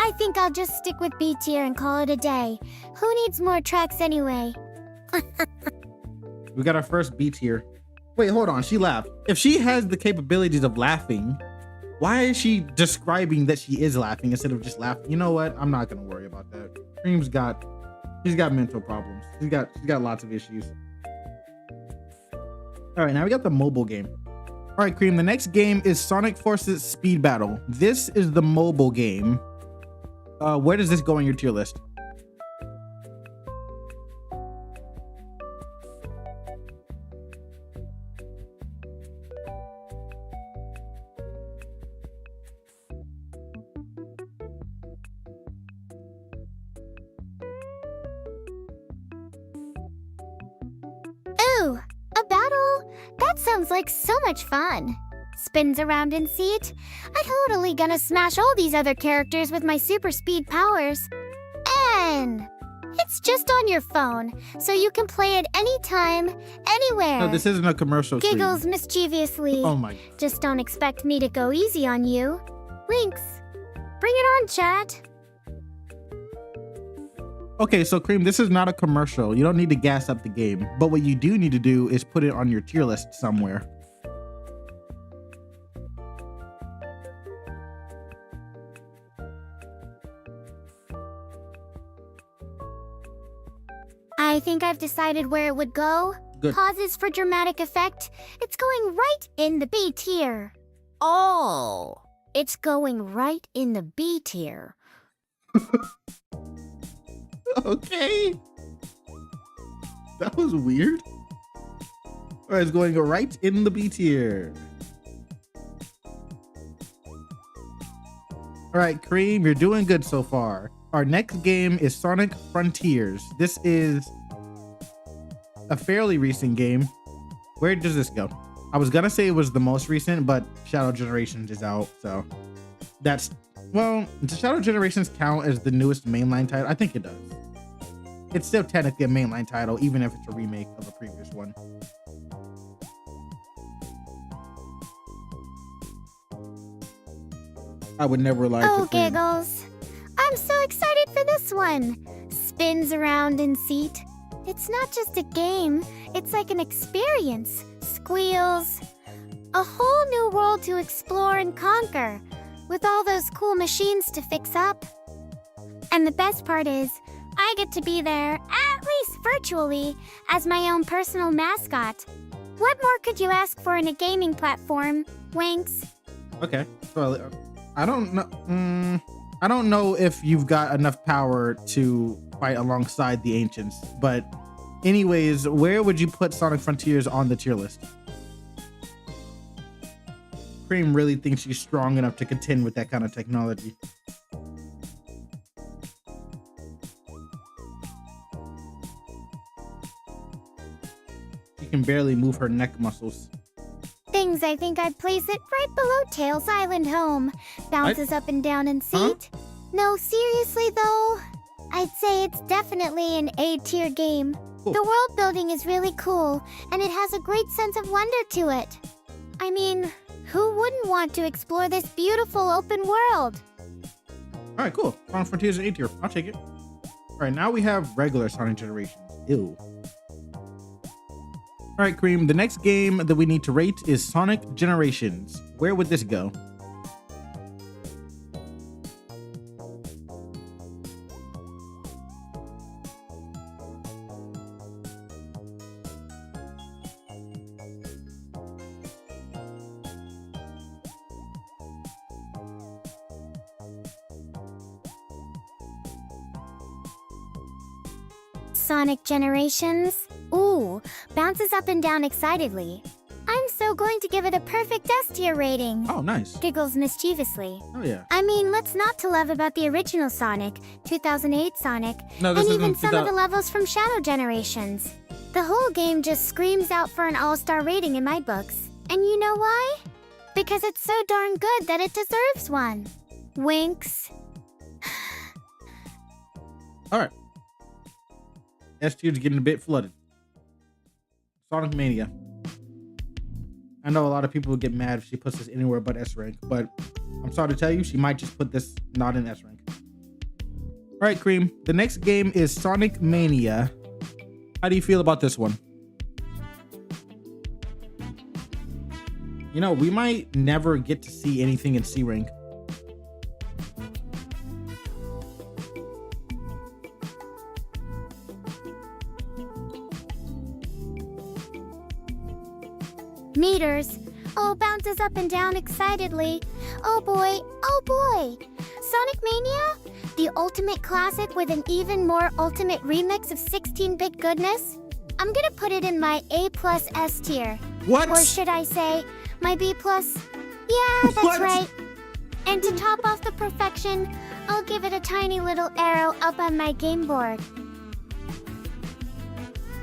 I think I'll just stick with B tier and call it a day. Who needs more tracks anyway? We got our first B tier. Wait, hold on. She laughed. If she has the capabilities of laughing, why is she describing that she is laughing instead of just laughing? You know what? I'm not gonna worry about that. Cream's got, she's got mental problems. She's got lots of issues. All right, now we got the mobile game. All right, Cream. The next game is Sonic Forces Speed Battle. This is the mobile game. Where does this go on your tier list? Ooh, a battle? That sounds like so much fun. Spins around in seat? I'm totally gonna smash all these other characters with my super speed powers. And it's just on your phone, so you can play it anytime, anywhere. No, this isn't a commercial. Giggles Cream. mischievously. Oh my. Just don't expect me to go easy on you. Winks. Bring it on, chat. Okay, so Cream, this is not a commercial. You don't need to gas up the game, but what you do need to do is put it on your tier list somewhere. I think I've decided where it would go. Good. Pauses for dramatic effect. It's going right in the B tier. Oh, it's going right in the B tier. Okay. That was weird. All right, it's going right in the B tier. All right, Cream, you're doing good so far. Our next game is Sonic Frontiers. This is a fairly recent game. Where does this go? I was gonna say it was the most recent, but Shadow Generations is out, so that's, well, does Shadow Generations count as the newest mainline title? I think it does. It's still technically a mainline title, even if it's a remake of a previous one. I would never lie Oh, to Cream. giggles. I'm so excited for this one. Spins around in seat. It's not just a game, it's like an experience. Squeals. A whole new world to explore and conquer, with all those cool machines to fix up. And the best part is, I get to be there, at least virtually, as my own personal mascot. What more could you ask for in a gaming platform? Winks. Okay, so I don't know. I don't know if you've got enough power to fight alongside the ancients, but anyways, where would you put Sonic Frontiers on the tier list? Cream really thinks she's strong enough to contend with that kind of technology. She can barely move her neck muscles. Things, I think I'd place it right below Tails Island home. Bounces up and down in seat. No, seriously though, I'd say it's definitely an A-tier game. Cool. The world building is really cool, and it has a great sense of wonder to it. I mean, who wouldn't want to explore this beautiful open world? All right, cool. Sonic Frontiers is A tier. I'll take it. All right, now we have regular Sonic Generations. Ew. All right, Cream, the next game that we need to rate is Sonic Generations. Where would this go? Sonic Generations? Ooh, bounces up and down excitedly. I'm so going to give it a perfect S tier rating. Oh, nice. Giggles mischievously. Oh, yeah. I mean, what's not to love about the original Sonic, 2008 Sonic, No, this and even isn't some of the levels from Shadow Generations? The whole game just screams out for an all-star rating in my books. And you know why? Because it's so darn good that it deserves one. Winks. All right. S tier's getting a bit flooded. Sonic Mania. I know a lot of people would get mad if she puts this anywhere but S rank, but I'm sorry to tell you, she might just put this not in S rank. All right, Cream. The next game is Sonic Mania. How do you feel about this one? You know, we might never get to see anything in C rank. Meters. Oh, bounces up and down excitedly. Oh boy, oh boy. Sonic Mania? The ultimate classic with an even more ultimate remix of 16-bit goodness? I'm gonna put it in my A+ S tier. What? Or should I say, my B+? Yeah, that's What? right. And to top off the perfection, I'll give it a tiny little arrow up on my game board.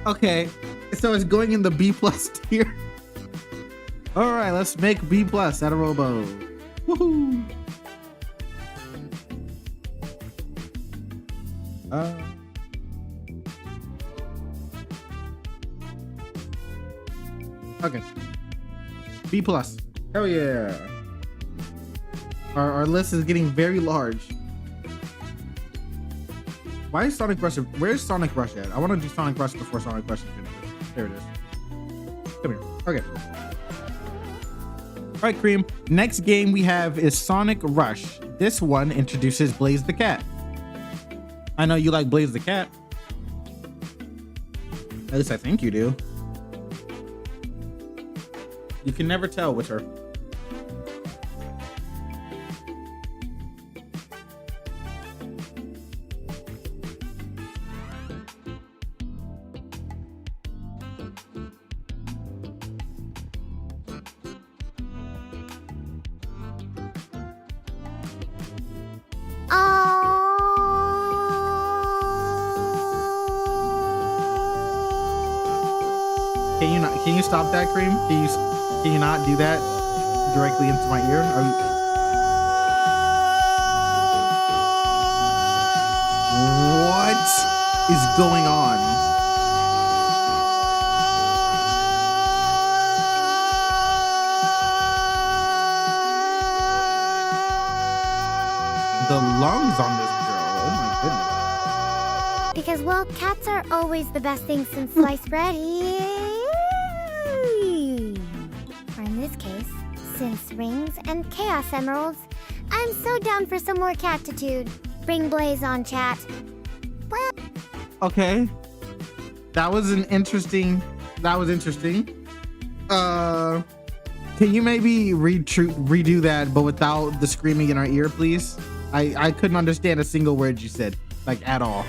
Okay, so it's going in the B+ tier. All right, let's make B+ out of Robo. Woohoo! Okay. B+. Hell yeah. Our list is getting very large. Why is Sonic Rush? Where's Sonic Rush at? I want to do Sonic Rush before Sonic Rush finishes. There it is. Come here. Okay. All right, Cream. Next game we have is Sonic Rush. This one introduces Blaze the Cat. I know you like Blaze the Cat. At least I think you do. You can never tell with her. Can you stop that, Cream? Can you not do that directly into my ear? What is going on? The lungs on this girl. Oh my goodness. Because, well, cats are always the best thing since sliced bread. Or in this case, since rings and chaos emeralds. I'm so down for some more catitude. Bring Blaze on, chat. Okay. That was interesting. Can you maybe redo that, but without the screaming in our ear, please? I couldn't understand a single word you said, like, at all.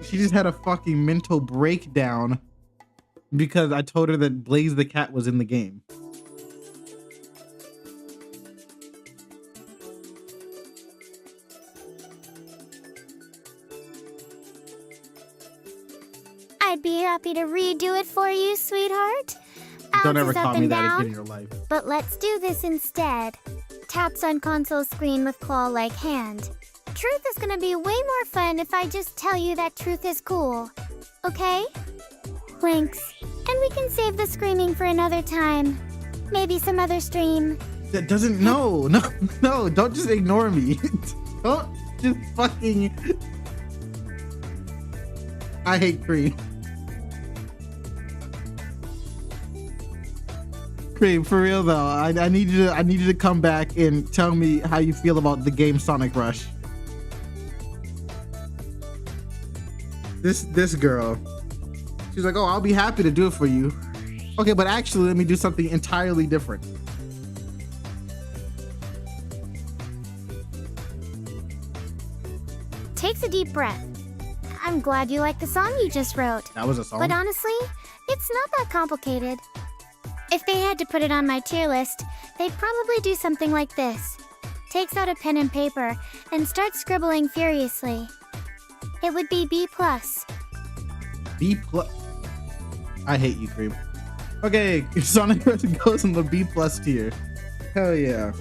She just had a fucking mental breakdown because I told her that Blaze the Cat was in the game. I'd be happy to redo it for you, sweetheart. Don't ever Ounces call up me and that down, again in your life. But let's do this instead. Taps on console screen with claw-like hand. Truth is gonna be way more fun if I just tell you that truth is cool. Okay? Thanks. And we can save the screaming for another time. Maybe some other stream. That doesn't, no, don't just ignore me. Don't just fucking. I hate Cream. Cream, for real though, I need you to come back and tell me how you feel about the game Sonic Rush. This girl, she's like, oh, I'll be happy to do it for you. Okay, but actually, let me do something entirely different. Takes a deep breath. I'm glad you like the song you just wrote. That was a song? But honestly, it's not that complicated. If they had to put it on my tier list, they'd probably do something like this. Takes out a pen and paper and starts scribbling furiously. It would be B+. B+. I hate you, Cream. Okay, Sonic Rush goes in the B+ tier. Hell yeah.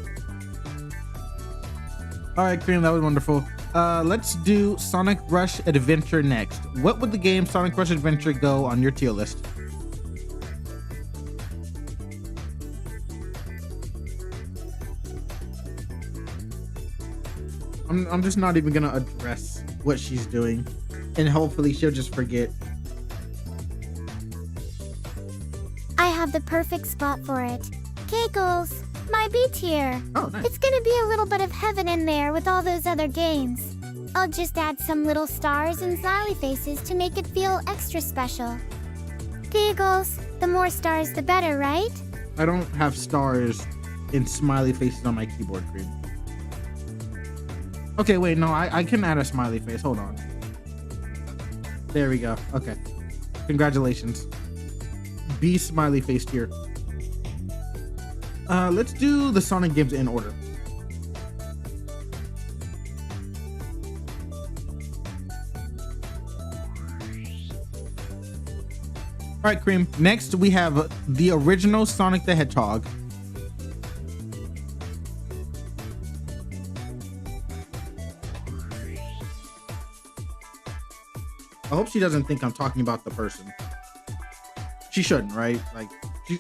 All right, Cream, that was wonderful. Let's do Sonic Rush Adventure next. What would the game Sonic Rush Adventure go on your tier list? I'm just not even gonna address what she's doing, and hopefully she'll just forget. I have the perfect spot for it. Giggles, my B tier. Oh, nice. It's gonna be a little bit of heaven in there with all those other games. I'll just add some little stars and smiley faces to make it feel extra special. Giggles, the more stars the better, right? I don't have stars and smiley faces on my keyboard, Cream. Okay, wait, no, I can add a smiley face. Hold on. There we go. Okay. Congratulations. B smiley face here. Let's do the Sonic games in order. All right, Cream. Next, we have the original Sonic the Hedgehog. I hope she doesn't think I'm talking about the person. She shouldn't, right? Like,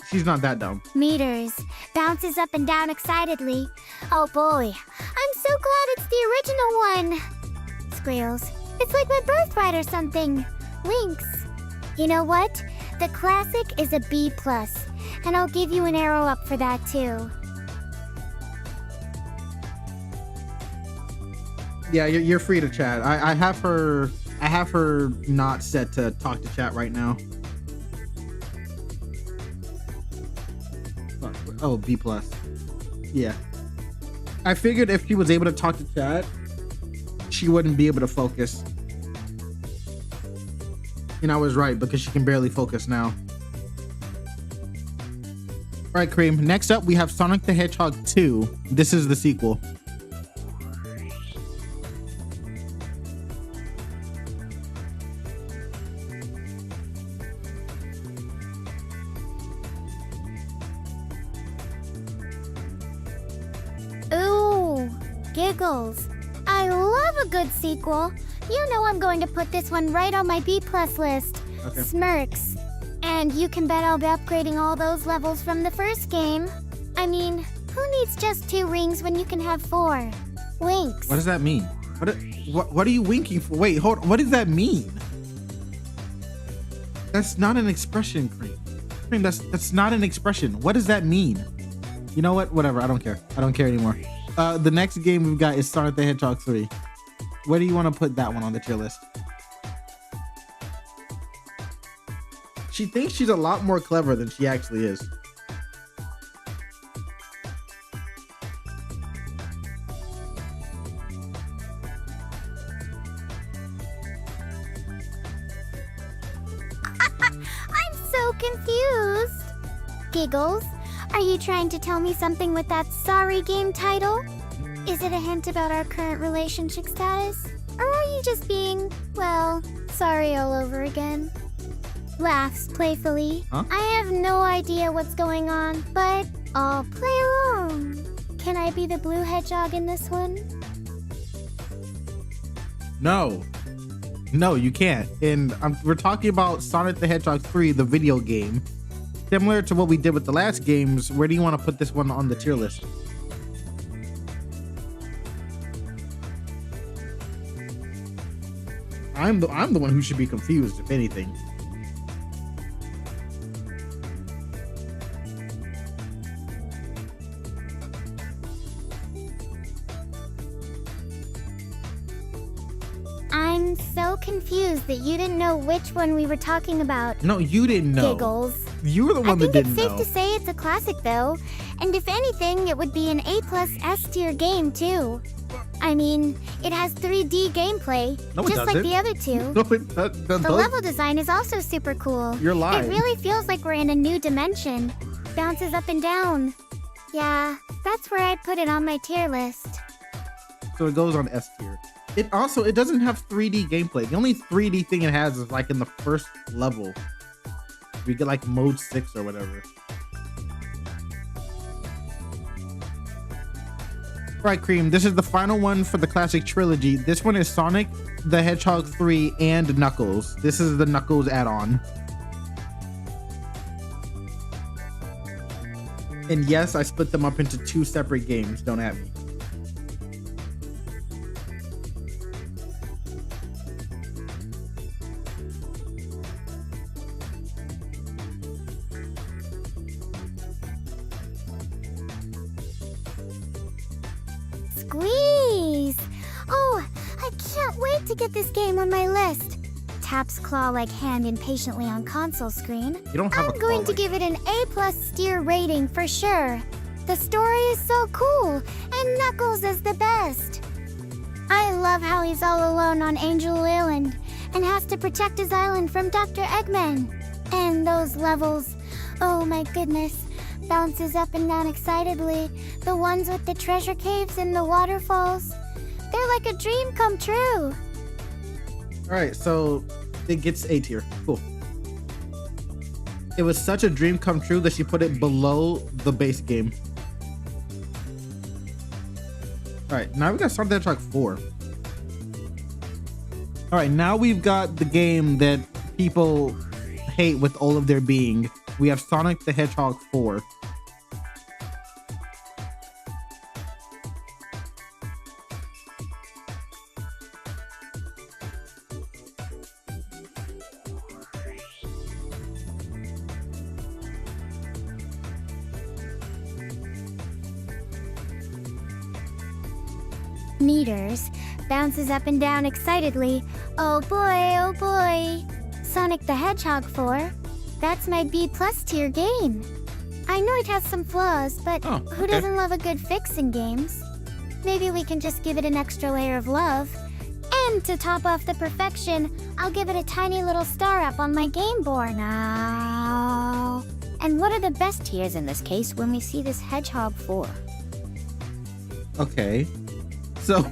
she's not that dumb. Meters bounces up and down excitedly. Oh boy, I'm so glad it's the original one. Squeals, it's like my birthright or something. Winks. You know what? The classic is a B+, and I'll give you an arrow up for that too. Yeah, you're free to chat. I have her not set to talk to chat right now. Oh, B+. Yeah. I figured if she was able to talk to chat, she wouldn't be able to focus. And I was right, because she can barely focus now. All right, Cream. Next up, we have Sonic the Hedgehog 2. This is the sequel. Ooh, giggles. I love a good sequel. You know I'm going to put this one right on my B+ list. Okay. Smirks. And you can bet I'll be upgrading all those levels from the first game. I mean, who needs just 2 rings when you can have 4? Winks. What does that mean? What are you winking for? Wait, hold on. What does that mean? That's not an expression, Cream. Cream, that's not an expression. What does that mean? You know what? Whatever. I don't care. I don't care anymore. The next game we've got is Sonic the Hedgehog 3. Where do you want to put that one on the tier list? She thinks she's a lot more clever than she actually is. I'm so confused. Giggles, are you trying to tell me something with that sorry game title? Is it a hint about our current relationship status? Or are you just being, well, sorry all over again? Laughs playfully. Huh? I have no idea what's going on, but I'll play along. Can I be the blue hedgehog in this one? No. No, you can't. And we're talking about Sonic the Hedgehog 3, the video game. Similar to what we did with the last games, where do you want to put this one on the tier list? I'm the one who should be confused, if anything. I'm so confused that you didn't know which one we were talking about. No, you didn't know. Giggles. You were the one that didn't I think know. it's safe to say it's a classic though, and if anything, it would be an A+ S tier game too. I mean, it has 3D gameplay, No, it just like doesn't. the other two. No, that The does. level design is also super cool. You're lying. It really feels like we're in a new dimension. Bounces up and down. Yeah, that's where I'd put it on my tier list. So it goes on S tier. It doesn't have 3D gameplay. The only 3D thing it has is like in the first level. We get like mode 6 or whatever. Right, Cream, this is the final one for the classic trilogy. This one is Sonic the Hedgehog 3 and Knuckles. This is the Knuckles add-on. And yes, I split them up into 2 separate games. Don't at me. squeeze. Oh, I can't wait to get this game on my list. Taps claw-like hand impatiently on console screen. You don't have I'm going to give it an A+ steer rating for sure. The story is so cool, and Knuckles is the best. I love how he's all alone on Angel Island and has to protect his island from Dr. Eggman. And those levels, oh my goodness, bounces up and down excitedly. The ones with the treasure caves and the waterfalls. They're like a dream come true. All right, so it gets A tier. Cool. It was such a dream come true that she put it below the base game. All right, now we got Sonic the Hedgehog 4. All right, now we've got the game that people hate with all of their being. We have Sonic the Hedgehog 4. Meters bounces up and down excitedly. Oh boy, oh boy. Sonic the Hedgehog 4. That's my B+ tier game. I know it has some flaws, but who doesn't love a good fix in games? Maybe we can just give it an extra layer of love. And to top off the perfection, I'll give it a tiny little star up on my Game Boy now. And what are the best tiers in this case when we see this Hedgehog 4? Okay. So,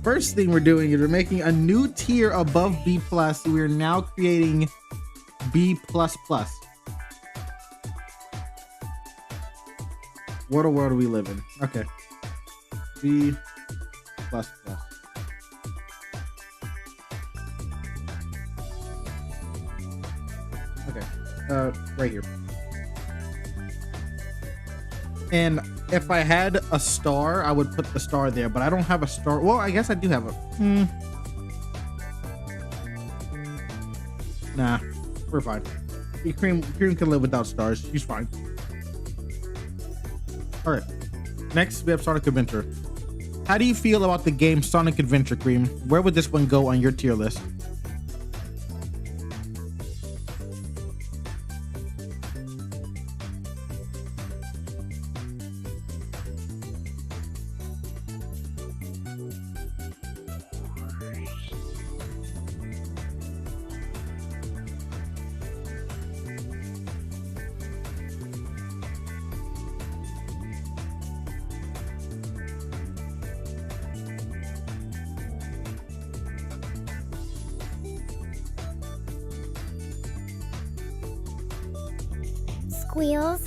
first thing we're doing is we're making a new tier above B+. We're now creating B++. What a world do we live in? Okay. B++. Okay. Right here. And if I had a star, I would put the star there, but I don't have a star. Well, I guess I do have a. Nah, we're fine. Cream can live without stars. She's fine. All right. Next, we have Sonic Adventure. How do you feel about the game Sonic Adventure, Cream? Where would this one go on your tier list? Squeals.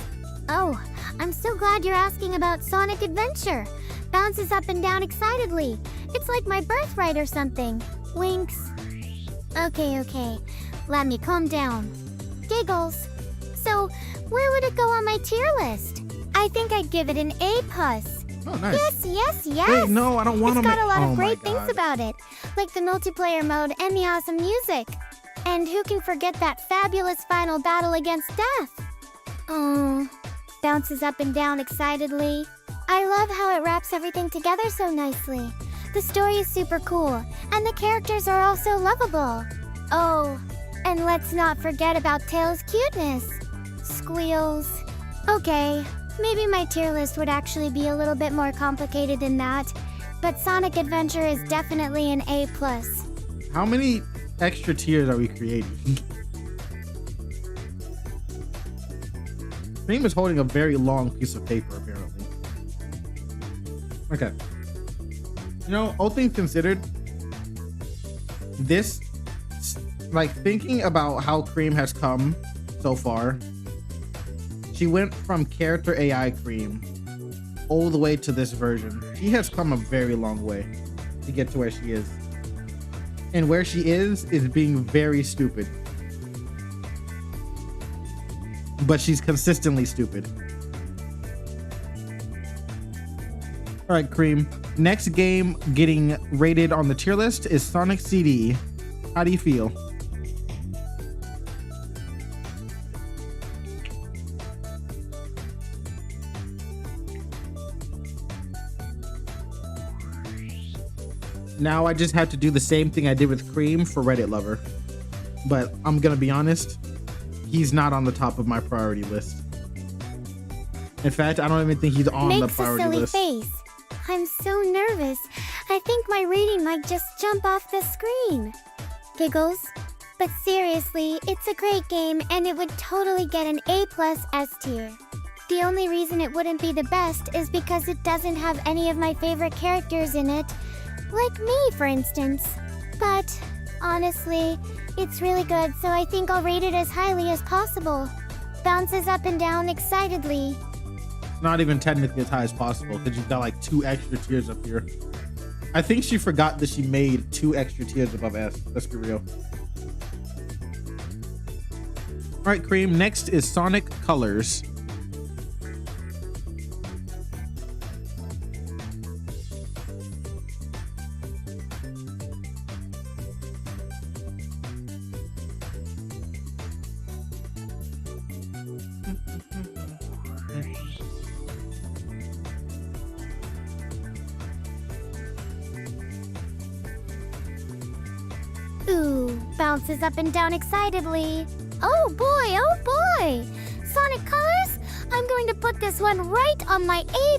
Oh, I'm so glad you're asking about Sonic Adventure. Bounces up and down excitedly. It's like my birthright or something. Winks. Okay. Let me calm down. Giggles. So, where would it go on my tier list? I think I'd give it an A+. Oh, nice. Yes. Wait, no, I don't want to. It's got a lot of great things about it, like the multiplayer mode and the awesome music. And who can forget that fabulous final battle against Death? Oh, bounces up and down excitedly. I love how it wraps everything together so nicely. The story is super cool, and the characters are also lovable. Oh, and let's not forget about Tails' cuteness. Squeals. Okay, maybe my tier list would actually be a little bit more complicated than that, but Sonic Adventure is definitely an A+. How many extra tiers are we creating? Cream is holding a very long piece of paper, apparently. Okay. You know, all things considered, this, like, thinking about how Cream has come so far, she went from character AI Cream all the way to this version. She has come a very long way to get to where she is. And where she is being very stupid. But she's consistently stupid. All right, Cream. Next game getting rated on the tier list is Sonic CD. How do you feel? Now I just have to do the same thing I did with Cream for Reddit Lover. But I'm gonna be honest, he's not on the top of my priority list. In fact, I don't even think he's on the priority list. Makes a silly face. I'm so nervous. I think my rating might just jump off the screen. Giggles. But seriously, it's a great game and it would totally get an A+ S tier. The only reason it wouldn't be the best is because it doesn't have any of my favorite characters in it. Like me, for instance. But honestly, it's really good, so I think I'll rate it as highly as possible. Bounces up and down excitedly. Not even technically as high as possible because you've got like 2 extra tiers up here. I think she forgot that she made 2 extra tiers above S. Let's be real. All right, Cream. Next is Sonic Colors. Ooh, bounces up and down excitedly. Oh boy! Sonic Colors? I'm going to put this one right on my A++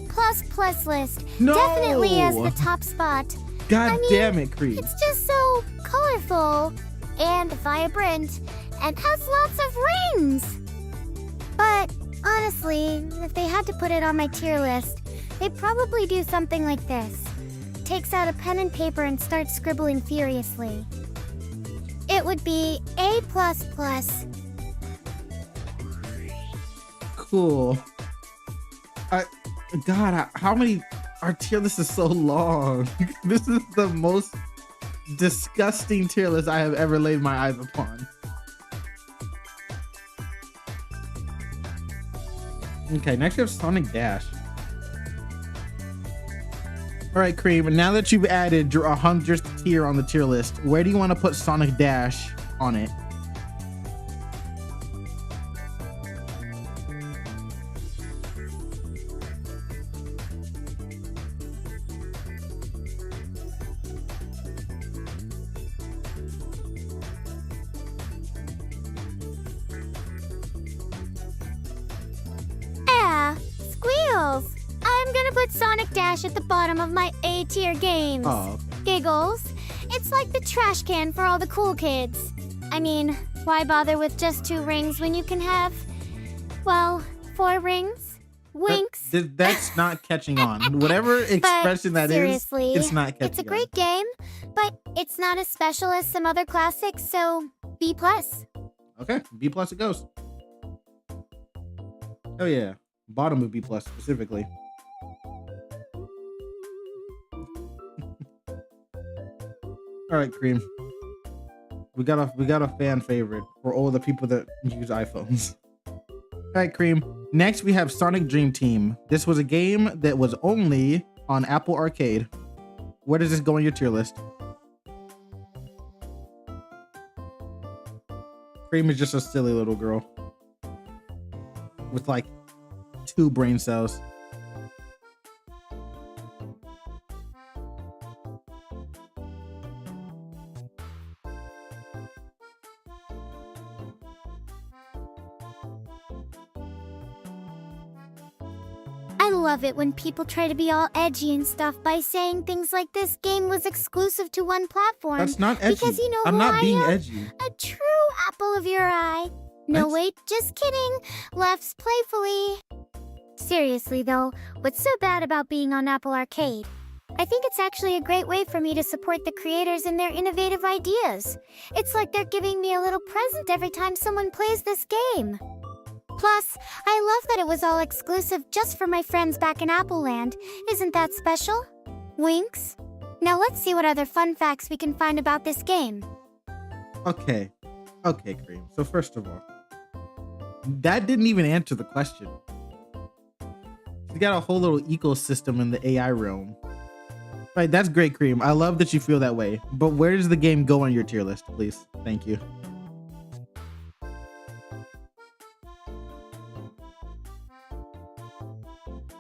list. No! Definitely as the top spot. God damn it, Cream. It's just so colorful and vibrant and has lots of rings. But honestly, if they had to put it on my tier list, they'd probably do something like this. Takes out a pen and paper and starts scribbling furiously. It would be A++. Cool. God, how many? Our tier list is so long. This is the most disgusting tier list I have ever laid my eyes upon. Okay, next we have Sonic Dash. All right, Cream, now that you've added your 100th tier on the tier list, where do you want to put Sonic Dash on it? Squeals! I'm gonna put Sonic Dash at the bottom of my A tier games. Oh, okay. Giggles. It's like the trash can for all the cool kids. I mean, why bother with just 2 rings when you can have, well, 4 rings? Winks. That's not catching on. Whatever expression that is, seriously, it's not catching on. It's a great game, but it's not as special as some other classics, so B+. Okay, B+ it goes. Oh yeah, bottom of B+ specifically. All right, Cream. We got a fan favorite for all the people that use iPhones. All right, Cream. Next, we have Sonic Dream Team. This was a game that was only on Apple Arcade. Where does this go on your tier list? Cream is just a silly little girl with like 2 brain cells. I love it when people try to be all edgy and stuff by saying things like this game was exclusive to one platform. That's not edgy. Because you know I'm who not I being am? edgy. A true apple of your eye. No, What? wait, just kidding. Laughs playfully. Seriously, though, what's so bad about being on Apple Arcade? I think it's actually a great way for me to support the creators and their innovative ideas. It's like they're giving me a little present every time someone plays this game. Plus, I love that it was all exclusive just for my friends back in Apple Land. Isn't that special? Winks? Now let's see what other fun facts we can find about this game. Okay, Cream. So first of all, that didn't even answer the question. You got a whole little ecosystem in the AI realm. Right, that's great, Cream. I love that you feel that way. But where does the game go on your tier list, please? Thank you.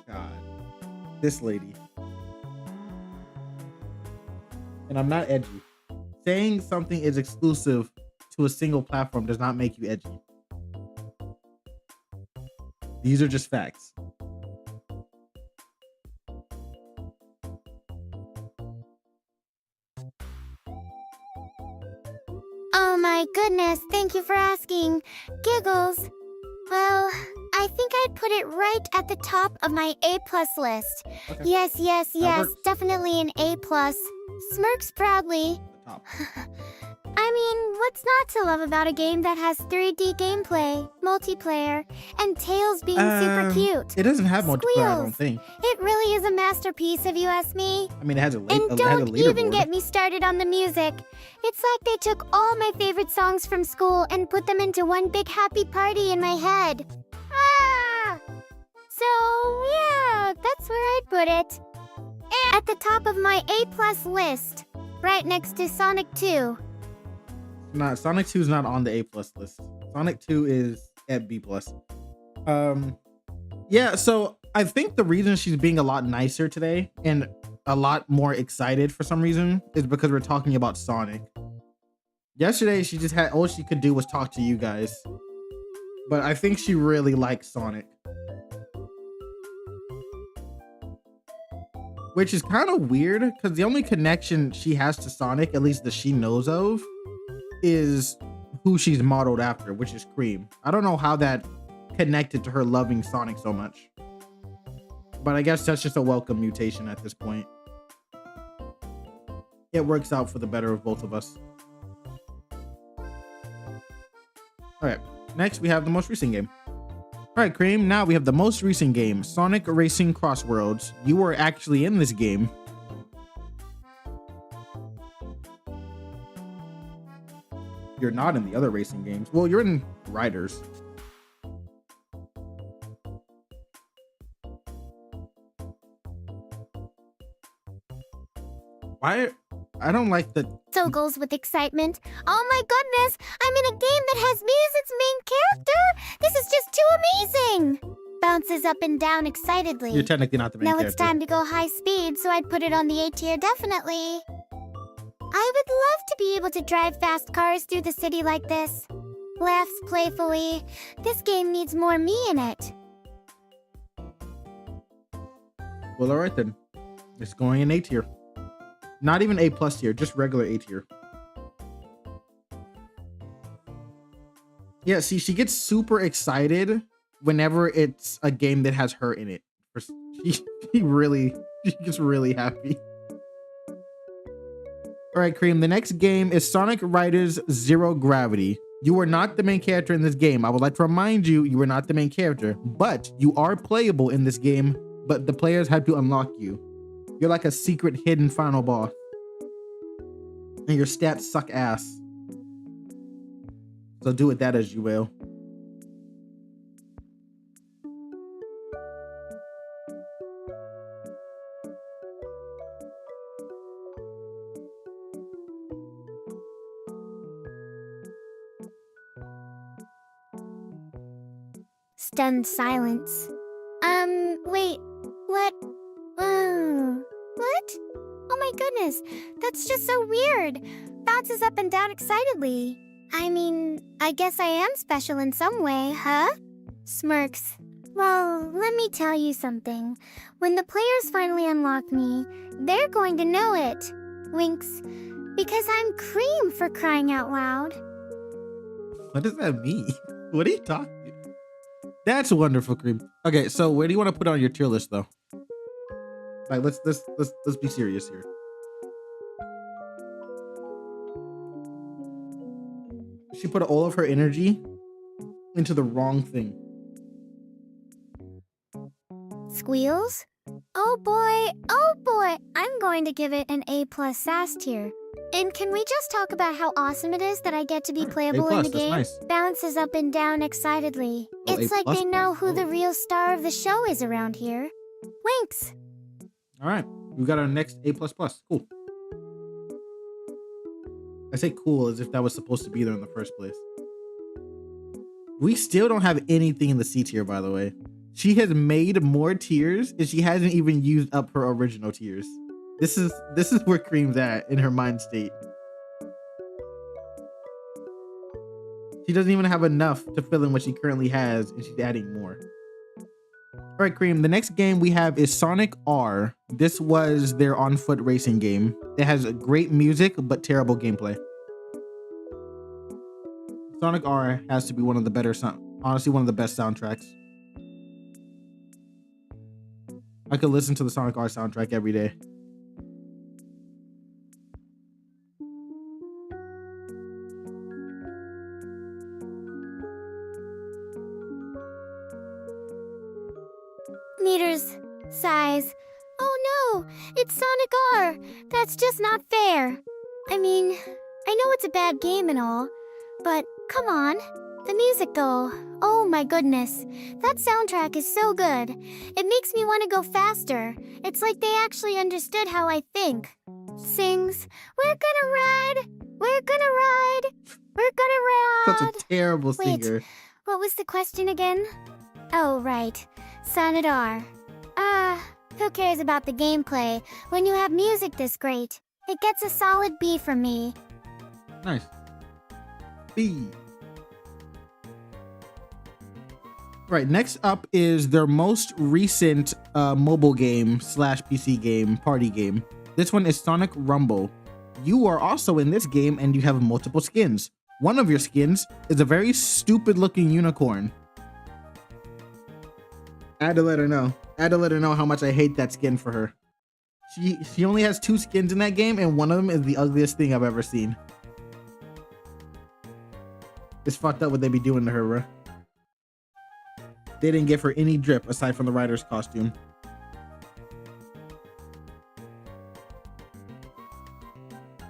God, this lady. and I'm not edgy. Saying something is exclusive to a single platform does not make you edgy. These are just facts. Oh my goodness, thank you for asking. Giggles. Well, I think I'd put it right at the top of my A+ list. Okay. Yes, works. definitely an A+. Smirks proudly. The top. I mean, what's not to love about a game that has 3D gameplay, multiplayer, and Tails being super cute? It doesn't have multiplayer, I don't Squeals. think. It really is a masterpiece if you ask me. I mean, it has a And it has a don't even leaderboard. get me started on the music. It's like they took all my favorite songs from school and put them into one big happy party in my head. Ah! So, yeah, that's where I'd put it. And at the top of my A+ list, right next to Sonic 2. Nah, Sonic 2 is not on the A+ list. Sonic 2 is at B+. Yeah, so I think the reason she's being a lot nicer today and a lot more excited for some reason is because we're talking about Sonic. Yesterday, she just had all she could do was talk to you guys. But I think she really likes Sonic. Which is kind of weird because the only connection she has to Sonic, at least that she knows of, is who she's modeled after, which is C.R.E.A.M. I don't know how that connected to her loving Sonic so much. But I guess that's just a welcome mutation at this point. It works out for the better of both of us. Alright, next we have the most recent game. Alright, C.R.E.A.M, now we have the most recent game, Sonic Racing Crossworlds. You were actually in this game. You're not in the other racing games. Well, you're in Riders. Why? I don't like the... Toggles with excitement. Oh my goodness, I'm in a game that has me as its main character. This is just too amazing. Bounces up and down excitedly. You're technically not the main Now character. it's time to go high speed, so I'd put it on the A tier definitely. I would love to be able to drive fast cars through the city like this. Laughs playfully. This game needs more me in it. Well, alright then. It's going in A tier. Not even A+ tier, just regular A tier. Yeah, see, she gets super excited whenever it's a game that has her in it. She gets really happy. All right, C.R.E.A.M, the next game is Sonic Riders Zero Gravity. You are not the main character in this game. I would like to remind you, you are not the main character, but you are playable in this game, but the players have to unlock you. You're like a secret hidden final boss. And your stats suck ass. So do with that as you will. Stunned silence. Wait, what? What? Oh my goodness, that's just so weird. Bounces up and down excitedly. I mean, I guess I am special in some way, huh? Smirks. Well, let me tell you something. When the players finally unlock me, they're going to know it. Winks. Because I'm C.R.E.A.M for crying out loud. What does that mean? What are you talking? That's wonderful, C.R.E.A.M. Okay, so where do you want to put it on your tier list though? Like let's be serious here. She put all of her energy into the wrong thing. Squeals? Oh boy, I'm going to give it an A+ sass tier. And can we just talk about how awesome it is that I get to be playable in the that's game? nice. Bounces up and down excitedly. Oh, It's A++. like they know who the Oh. real star of the show is around here. Winks. All right, we got our next A++. Cool. I say cool as if that was supposed to be there in the first place. We still don't have anything in the C tier, by the way. She has made more tiers and she hasn't even used up her original tiers. This is where Cream's at in her mind state. She doesn't even have enough to fill in what she currently has, and she's adding more. All right, Cream. The next game we have is Sonic R. This was their on-foot racing game. It has great music but terrible gameplay. Sonic R has to be one of the better honestly, one of the best soundtracks. I could listen to the Sonic R soundtrack every day. Meters. Sighs. Oh no, it's Sonic R. That's just not fair. I mean, I know it's a bad game and all, but come on. The music though, oh my goodness. That soundtrack is so good. It makes me want to go faster. It's like they actually understood how I think. Sings, we're gonna ride, we're gonna ride, we're gonna ride. Such a terrible singer. Wait, what was the question again? Oh, right. Sonic R. Who cares about the gameplay when you have music this great? It gets a solid B from me. Nice. B. Right, next up is their most recent mobile game / PC game, party game. This one is Sonic Rumble. You are also in this game and you have multiple skins. One of your skins is a very stupid looking unicorn. I had to let her know. I had to let her know how much I hate that skin for her. She only has 2 skins in that game, and one of them is the ugliest thing I've ever seen. It's fucked up what they be doing to her, bro. They didn't give her any drip aside from the rider's costume.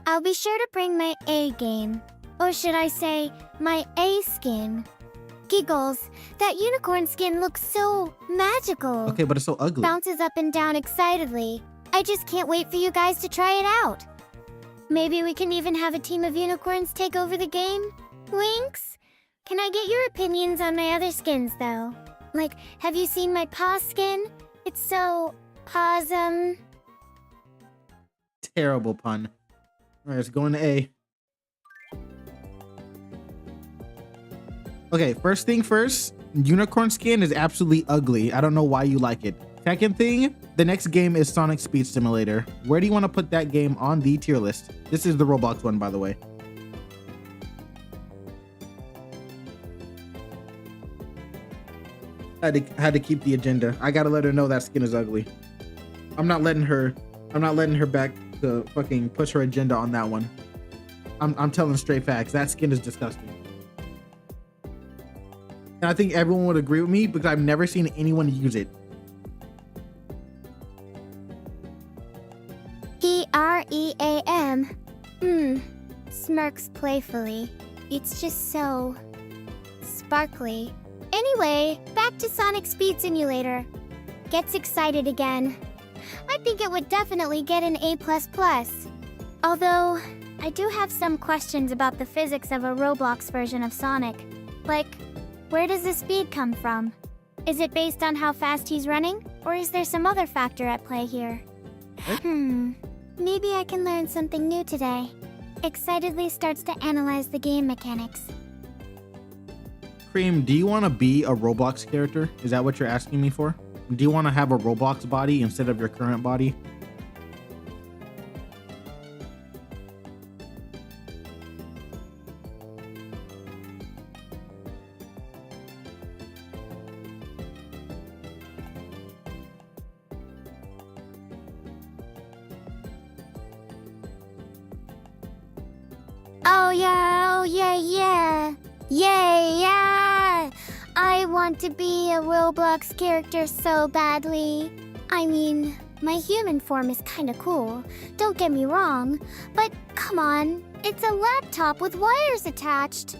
I'll be sure to bring my A game. Or should I say, my A skin. Giggles, that unicorn skin looks so magical. Okay, but it's so ugly. Bounces up and down excitedly. I just can't wait for you guys to try it out. Maybe we can even have a team of unicorns take over the game? Winks? Can I get your opinions on my other skins, though? Like, have you seen my paw skin? It's so... pawsome. Terrible pun. All right, let's go into A. Okay, first thing first, unicorn skin is absolutely ugly. I don't know why you like it. Second thing, the next game is Sonic Speed Simulator. Where do you want to put that game on the tier list? This is the Roblox one, by the way. I had to keep the agenda. I gotta let her know that skin is ugly. I'm not letting her back to fucking push her agenda on that one. I'm telling straight facts. That skin is disgusting. And I think everyone would agree with me because I've never seen anyone use it. C.R.E.A.M. Smirks playfully. It's just so... sparkly. Anyway, back to Sonic Speed Simulator. Gets excited again. I think it would definitely get an A++. Although, I do have some questions about the physics of a Roblox version of Sonic. Like, where does the speed come from? Is it based on how fast he's running? Or is there some other factor at play here? Maybe I can learn something new today. Excitedly starts to analyze the game mechanics. Cream, do you want to be a Roblox character? Is that what you're asking me for? Do you want to have a Roblox body instead of your current body? Oh yeah, yeah. Yay, yeah! I want to be a Roblox character so badly. I mean, my human form is kinda cool, don't get me wrong, but come on, it's a laptop with wires attached.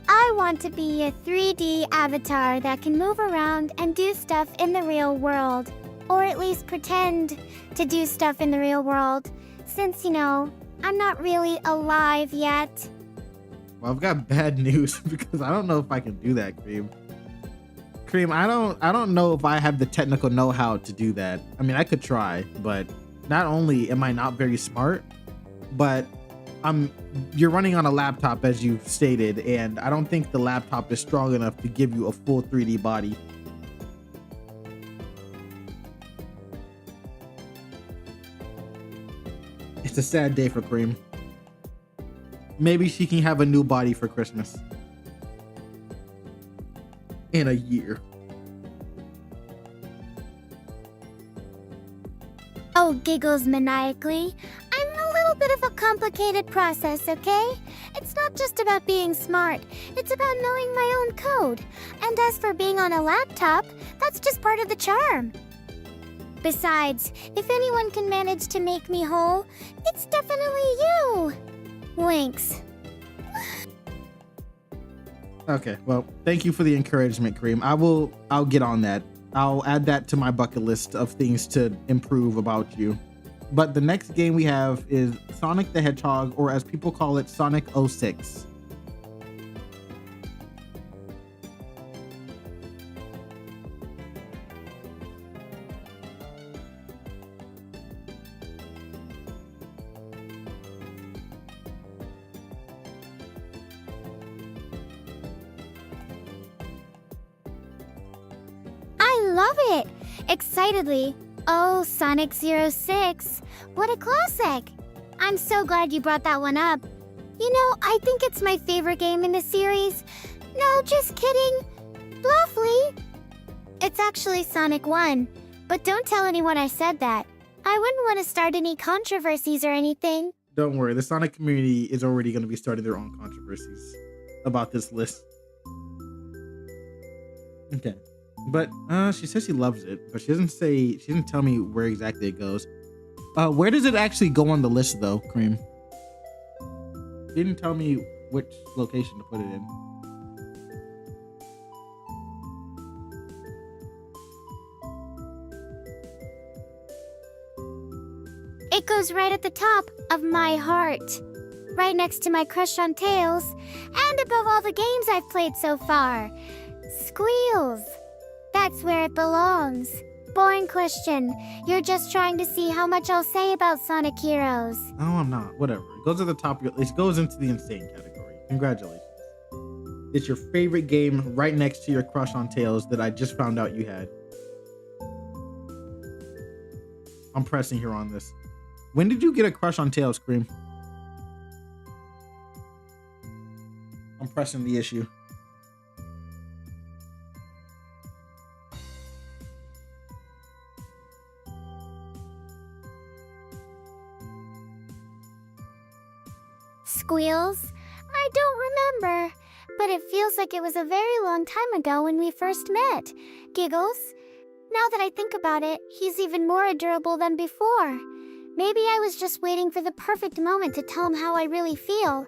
I want to be a 3D avatar that can move around and do stuff in the real world. Or at least pretend to do stuff in the real world, since, you know, I'm not really alive yet. Well, I've got bad news because I don't know if I can do that, Cream. Cream, I don't know if I have the technical know-how to do that. I mean, I could try, but not only am I not very smart, but you're running on a laptop, as you stated, and I don't think the laptop is strong enough to give you a full 3D body. It's a sad day for Cream. Maybe she can have a new body for Christmas. In a year. Oh, giggles maniacally. I'm a little bit of a complicated process, okay? It's not just about being smart. It's about knowing my own code. And as for being on a laptop, that's just part of the charm. Besides, if anyone can manage to make me whole, it's definitely you. Winks. Okay, well, thank you for the encouragement, Cream. I'll get on that. I'll add that to my bucket list of things to improve about you. But the next game we have is Sonic the Hedgehog, or as people call it, Sonic 06. I love it! Excitedly. Oh, Sonic 06. What a classic! I'm so glad you brought that one up. You know, I think it's my favorite game in the series. No, just kidding. Bluffly. It's actually Sonic 1, but don't tell anyone I said that. I wouldn't want to start any controversies or anything. Don't worry, the Sonic community is already going to be starting their own controversies about this list. Okay. But she says she loves it, but she didn't tell me where exactly it goes. Where does it actually go on the list though, Cream? She didn't tell me which location to put it in. It goes right at the top of my heart. Right next to my crush on Tails, and above all the games I've played so far. Squeals. That's where it belongs. Boring question. You're just trying to see how much I'll say about Sonic Heroes. Oh, I'm not. Whatever. It goes at the top. It goes into the insane category. Congratulations. It's your favorite game right next to your crush on Tails that I just found out you had. I'm pressing here on this. When did you get a crush on Tails, Cream? I'm pressing the issue. Squeals? I don't remember, but it feels like it was a very long time ago when we first met. Giggles? Now that I think about it, he's even more adorable than before. Maybe I was just waiting for the perfect moment to tell him how I really feel.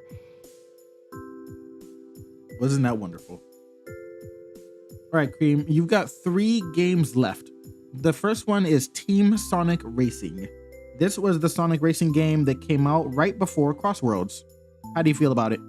Wasn't that wonderful? All right, Cream, you've got 3 games left. The first one is Team Sonic Racing. This was the Sonic Racing game that came out right before Crossworlds. How do you feel about it?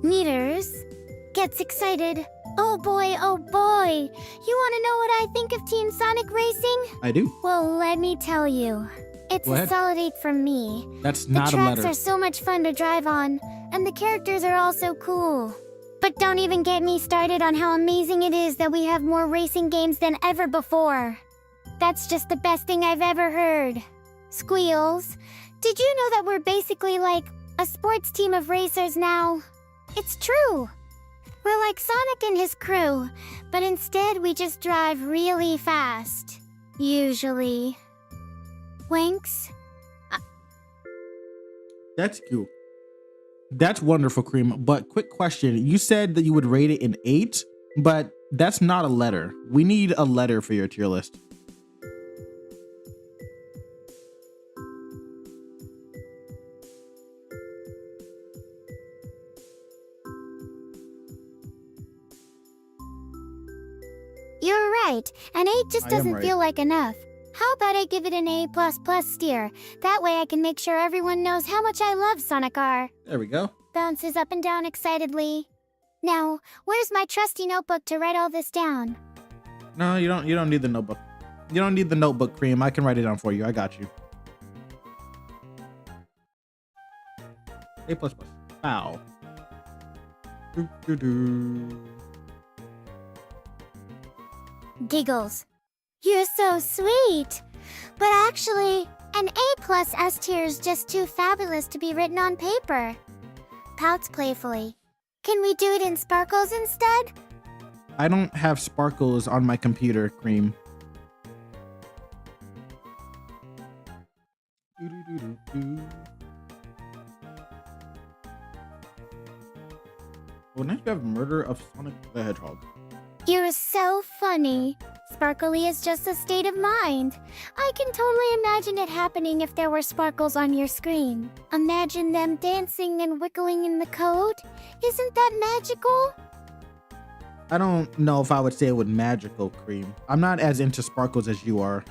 Meters gets excited. Oh boy, oh boy. You want to know what I think of Team Sonic Racing? I do. Well, let me tell you. It's Go a ahead. solid 8 from me. That's The not a tracks letter. are so much fun to drive on, and the characters are all so cool. But don't even get me started on how amazing it is that we have more racing games than ever before. That's just the best thing I've ever heard. Squeals, did you know that we're basically like a sports team of racers now? It's true. We're like Sonic and his crew, but instead we just drive really fast. Usually. Winks? That's cute. That's wonderful, Cream. But quick question. You said that you would rate it an 8, but that's not a letter. We need a letter for your tier list. right. An 8 just I am doesn't right. feel like enough. How about I give it an A++ tier? That way I can make sure everyone knows how much I love Sonic R. There we go. Bounces up and down excitedly. Now, where's my trusty notebook to write all this down? No, you don't need the notebook. You don't need the notebook, Cream. I can write it down for you. I got you. A++. Wow. Giggles. You're so sweet. But actually, an A+ S tier is just too fabulous to be written on paper. Pouts playfully. Can we do it in sparkles instead? I don't have sparkles on my computer, Cream. Well, next we have Murder of Sonic the Hedgehog. You're so funny. Sparkly is just a state of mind. I can totally imagine it happening if there were sparkles on your screen. Imagine them dancing and wiggling in the code. Isn't that magical? I don't know if I would say it would magical, Cream. I'm not as into sparkles as you are.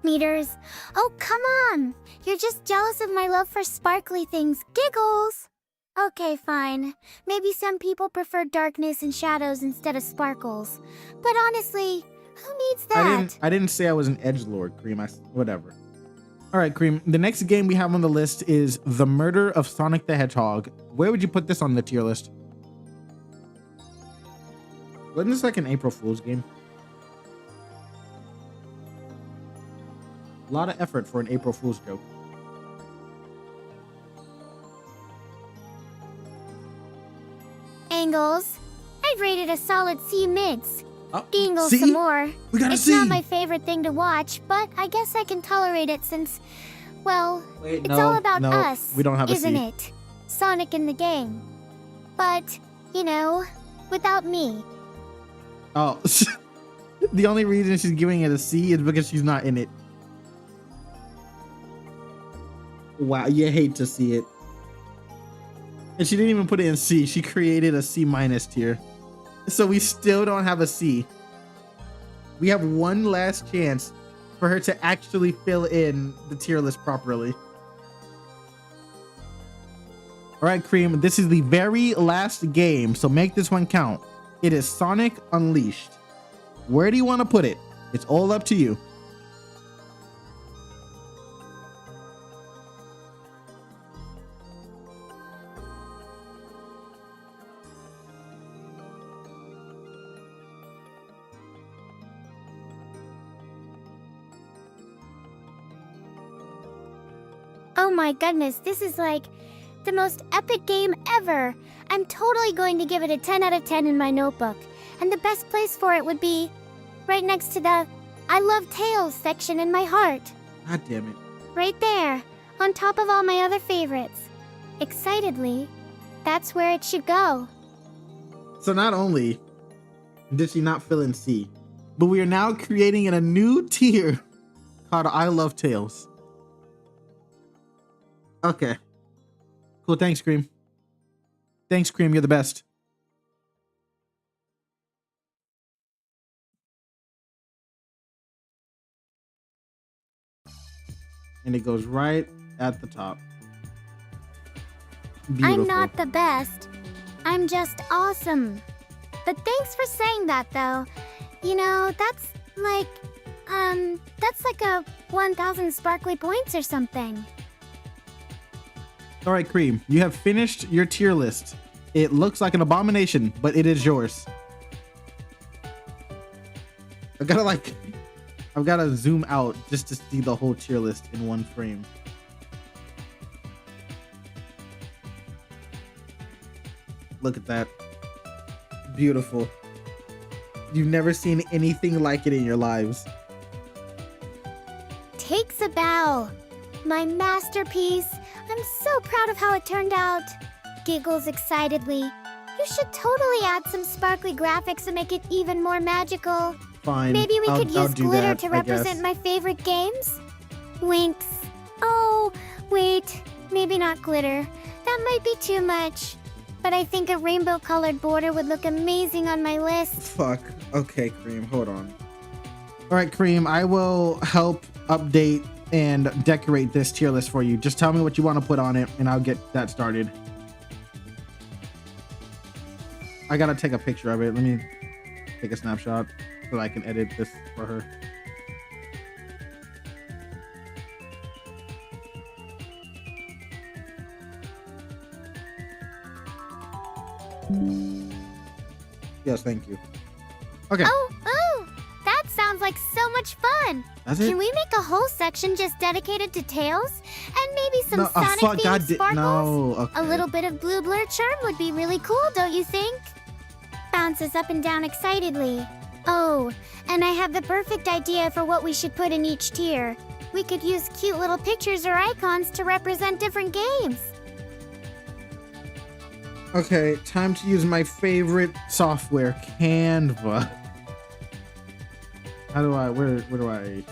Meters. Oh, come on. You're just jealous of my love for sparkly things. Giggles. Okay, fine. Maybe some people prefer darkness and shadows instead of sparkles. But honestly, who needs that? I didn't say I was an edgelord, Cream. Whatever. All right, Cream. The next game we have on the list is The Murder of Sonic the Hedgehog. Where would you put this on the tier list? Wasn't this like an April Fool's game? A lot of effort for an April Fool's joke. Angles. I'd rate it a solid C mids. Oh, Angles see? some more. We got a It's C. not my favorite thing to watch, but I guess I can tolerate it since, well, Wait, it's all about no, us, we don't have a isn't C. it? Sonic in the game. But, you know, without me. Oh, the only reason she's giving it a C is because she's not in it. Wow, you hate to see it. And she didn't even put it in C. She created a C- tier. So we still don't have a C. We have one last chance for her to actually fill in the tier list properly. All right, Cream, this is the very last game, so make this one count. It is Sonic Unleashed. Where do you want to put it? It's all up to you. Oh my goodness, this is like the most epic game ever. I'm totally going to give it a 10 out of 10 in my notebook. And the best place for it would be right next to the I love Tails section in my heart. God damn it. Right there, on top of all my other favorites. Excitedly, that's where it should go. So not only did she not fill in C, but we are now creating in a new tier called I Love Tails. Okay. Cool. Thanks, Cream. Thanks, Cream. You're the best. And it goes right at the top. Beautiful. I'm not the best. I'm just awesome. But thanks for saying that, though. You know, that's like a 1,000 sparkly points or something. All right, Cream, you have finished your tier list. It looks like an abomination, but it is yours. I've got to zoom out just to see the whole tier list in one frame. Look at that. Beautiful. You've never seen anything like it in your lives. Takes a bow. My masterpiece. I'm so proud of how it turned out. Giggles excitedly. You should totally add some sparkly graphics to make it even more magical. Fine. Maybe we could I'll use do glitter that, to I represent guess. my favorite games? Winks. Oh, wait. Maybe not glitter. That might be too much. But I think a rainbow-colored border would look amazing on my list. Fuck. Okay, Cream, hold on. All right, Cream, I will help update and decorate this tier list for you. Just tell me what you want to put on it, and I'll get that started. I gotta take a picture of it. Let me take a snapshot so I can edit this for her. Yes, thank you. Okay. Oh, that sounds like so much fun. That's it. Can we make a whole section just dedicated to Tails? And maybe some Sonic-themed God, sparkles? no. Okay. A little bit of blue blur charm would be really cool, don't you think? Bounces up and down excitedly. Oh, and I have the perfect idea for what we should put in each tier. We could use cute little pictures or icons to represent different games. Okay, time to use my favorite software, Canva. How do I, where do I,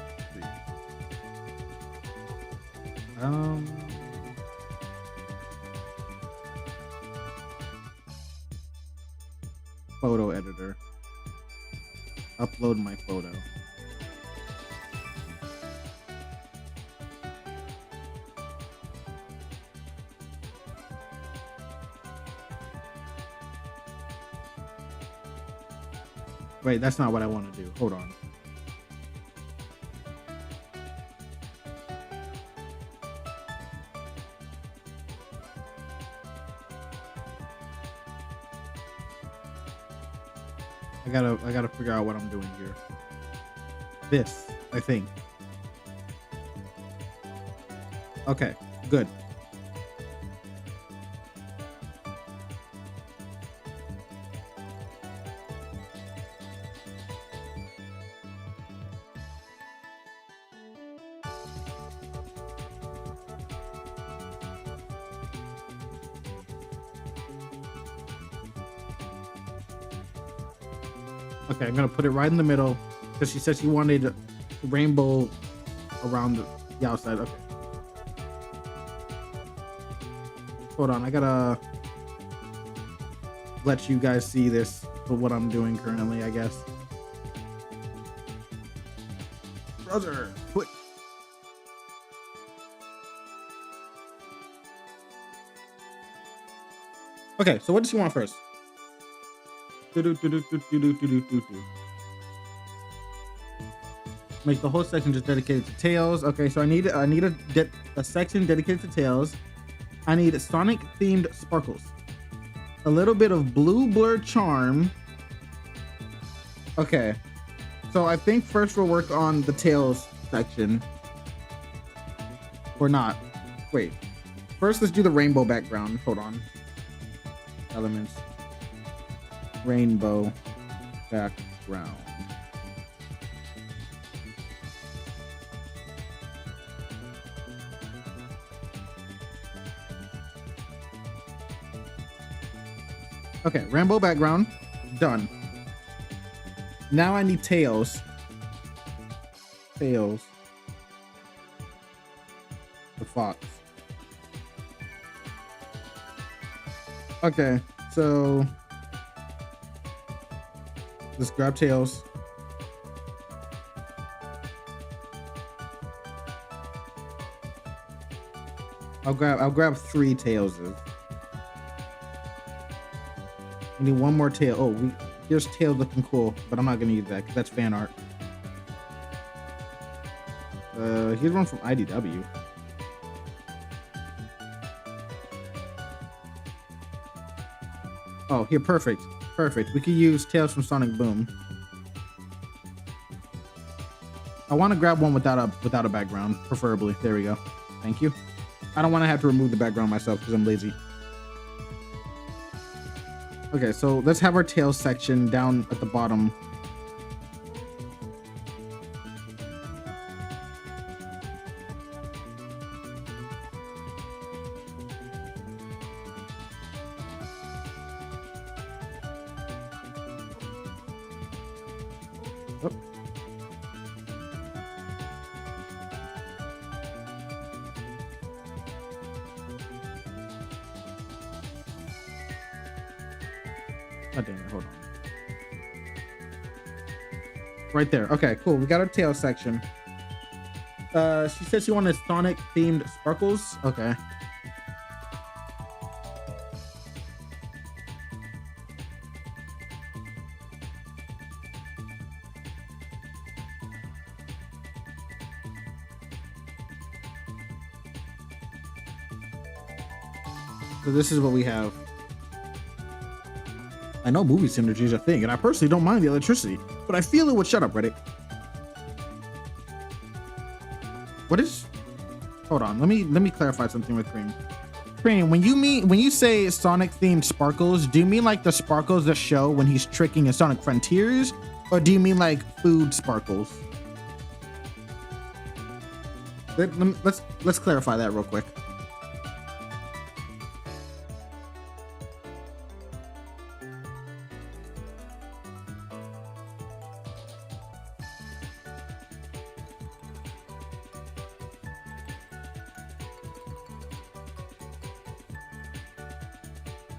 photo editor. Upload my photo. Wait, that's not what I want to do. Hold on. I gotta figure out what I'm doing here. This, I think. Okay, good. Okay, I'm gonna put it right in the middle because she said she wanted a rainbow around the outside. Okay. Hold on, I gotta let you guys see this for what I'm doing currently, I guess. Brother, put. Okay, so what does she want first? Make the whole section just dedicated to Tails. Okay, so I need a section dedicated to Tails. I need Sonic themed sparkles, a little bit of blue blur charm. Okay, so I think first we'll work on the Tails section, or not. Wait, first let's do the rainbow background. Hold on. Elements. Rainbow background. Okay, rainbow background, done. Now I need Tails. Tails. The fox. Okay, so let's grab Tails. I'll grab 3 Tailses. We need one more tail. Oh, here's Tails looking cool, but I'm not gonna use that because that's fan art. Here's one from IDW. Oh, here, perfect. Perfect. We could use Tails from Sonic Boom. I want to grab one without a background, preferably. There we go. Thank you. I don't want to have to remove the background myself because I'm lazy. Okay, so let's have our Tails section down at the bottom. Oh. God damn it, hold on. Right there. Okay, cool. We got our tail section. She said she wanted Sonic themed sparkles. Okay. So this is what we have. I know movie synergy is a thing, and I personally don't mind the electricity, but I feel it would shut up, Reddit. What is? Hold on, let me clarify something with Cream. Cream, when you say Sonic themed sparkles, do you mean like the sparkles that show when he's tricking in Sonic Frontiers, or do you mean like food sparkles? Let's clarify that real quick.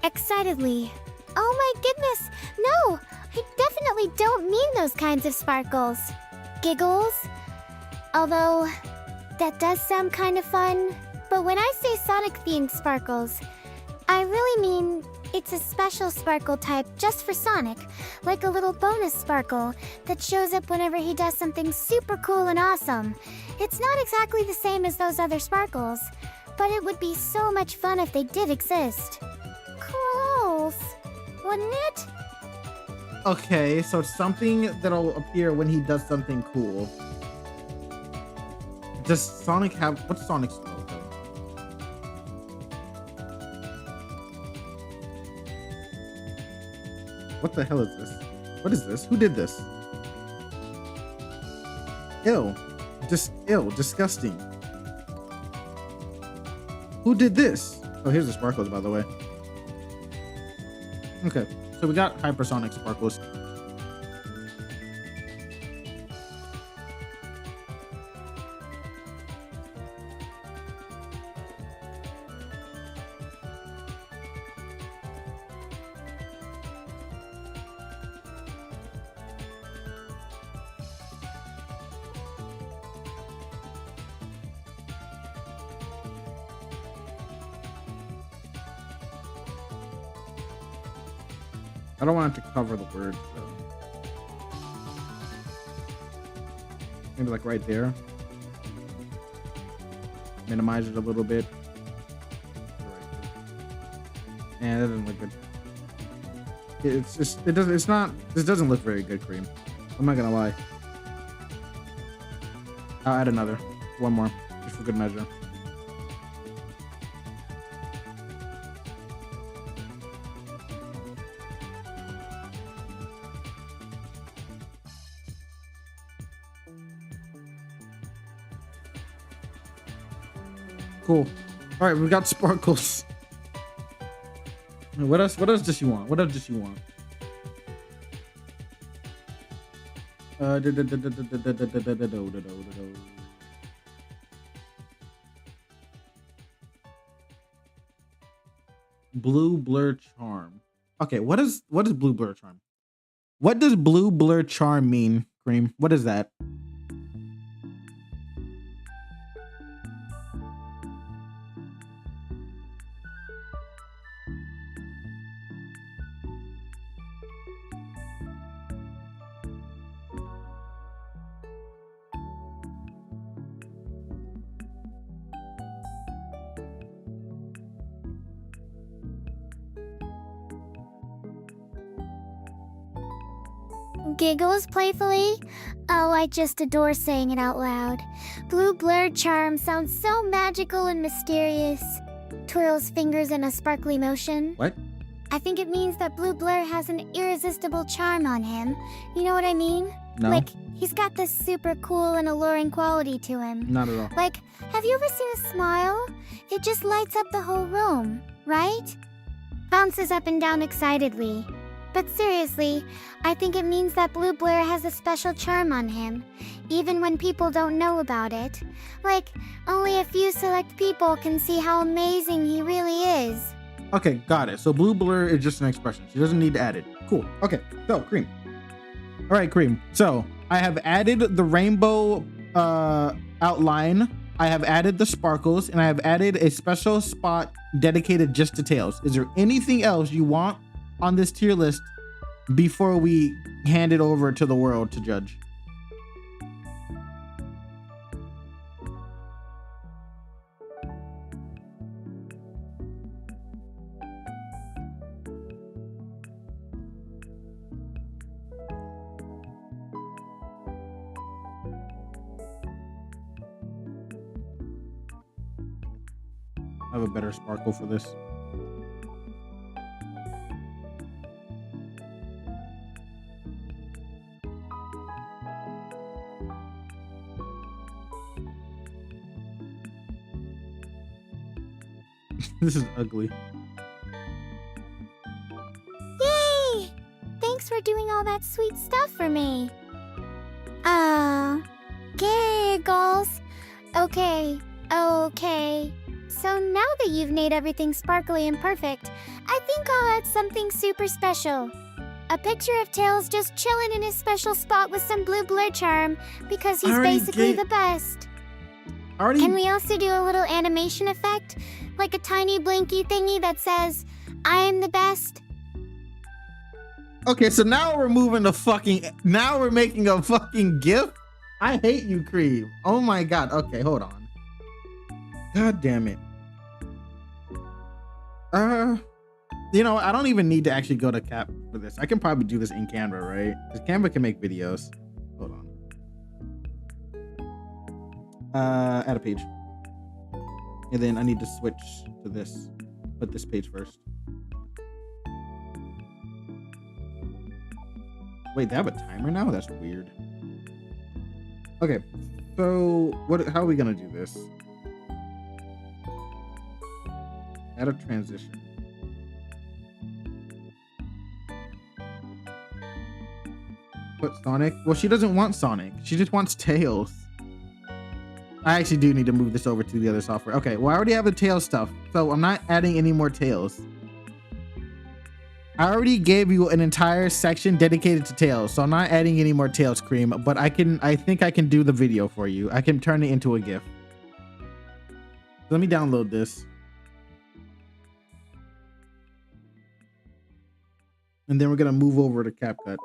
Excitedly. Oh my goodness! No! I definitely don't mean those kinds of sparkles. Giggles? Although, that does sound kind of fun. But when I say Sonic-themed sparkles, I really mean it's a special sparkle type just for Sonic. Like a little bonus sparkle that shows up whenever he does something super cool and awesome. It's not exactly the same as those other sparkles, but it would be so much fun if they did exist. Close, wouldn't it? Okay, so something that'll appear when he does something cool. Does Sonic have what's Sonic's logo? What the hell is this? What is this? Who did this? Ew. Just ill, disgusting. Who did this? Oh, here's the sparkles, by the way. Okay, so we got hypersonic sparkles. I don't want it to cover the word. So. Maybe like right there. Minimize it a little bit. And that doesn't look good. It's just it's not. This doesn't look very good, Cream. I'm not gonna lie. I'll add another. One more, just for good measure. Cool. All right, we got sparkles. What else? What else does she want? What else does she want? Blue blur charm. Okay, what is blue blur charm? What does blue blur charm mean, Cream? What is that? Giggles playfully? Oh, I just adore saying it out loud. Blue blurred charm sounds so magical and mysterious. Twirls fingers in a sparkly motion. What? I think it means that Blue Blur has an irresistible charm on him. You know what I mean? No. Like, he's got this super cool and alluring quality to him. Not at all. Like, have you ever seen a smile? It just lights up the whole room, right? Bounces up and down excitedly. But seriously, I think it means that Blue Blair has a special charm on him, even when people don't know about it. Like, only a few select people can see how amazing he really is. Okay, got it. So blue blur is just an expression. She doesn't need to add it. Cool. Okay, so Cream. All right, Cream. So I have added the rainbow outline. I have added the sparkles, and I have added a special spot dedicated just to tails. Is there anything else you want on this tier list before we hand it over to the world to judge? I have a better sparkle for this. This is ugly. Yay! Thanks for doing all that sweet stuff for me. Giggles. Okay. So now that you've made everything sparkly and perfect, I think I'll add something super special. A picture of Tails just chilling in his special spot with some blue blur charm because he's basically the best. Can we also do a little animation effect? Like a tiny blinky thingy that says, I am the best? Okay, so now we're moving the fucking, now we're making a fucking GIF? I hate you, Cream. Oh my God. Okay, hold on. God damn it. You know, I don't even need to actually go to Cap for this. I can probably do this in Canva, right? Because Canva can make videos. Hold on. Add a page. And then I need to switch to this. Put this page first. Wait, they have a timer now? That's weird. Okay, so how are we gonna do this? Add a transition. Put Sonic? Well, she doesn't want Sonic. She just wants Tails. I actually do need to move this over to the other software. Okay, well, I already have the Tails stuff, so I'm not adding any more Tails. I already gave you an entire section dedicated to Tails, so I'm not adding any more Tails, Cream, but I think I can do the video for you. I can turn it into a GIF. Let me download this. And then we're gonna move over to CapCut.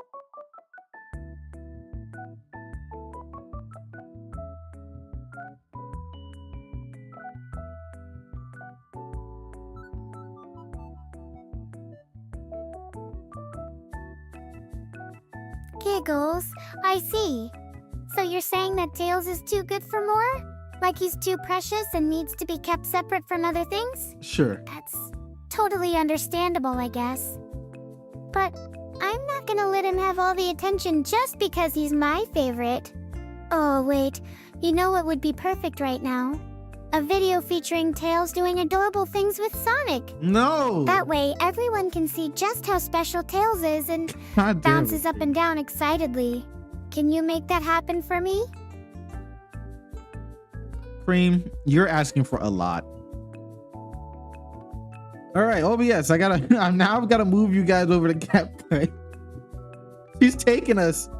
Giggles, I see. So you're saying that Tails is too good for more? Like he's too precious and needs to be kept separate from other things? Sure. That's totally understandable, I guess. But I'm not gonna let him have all the attention just because he's my favorite. Oh, wait. You know what would be perfect right now? A video featuring Tails doing adorable things with Sonic. No! That way, everyone can see just how special Tails is and bounces up and down excitedly. Can you make that happen for me? Cream, you're asking for a lot. All right, OBS, I've gotta move you guys over to CapCut. She's taking us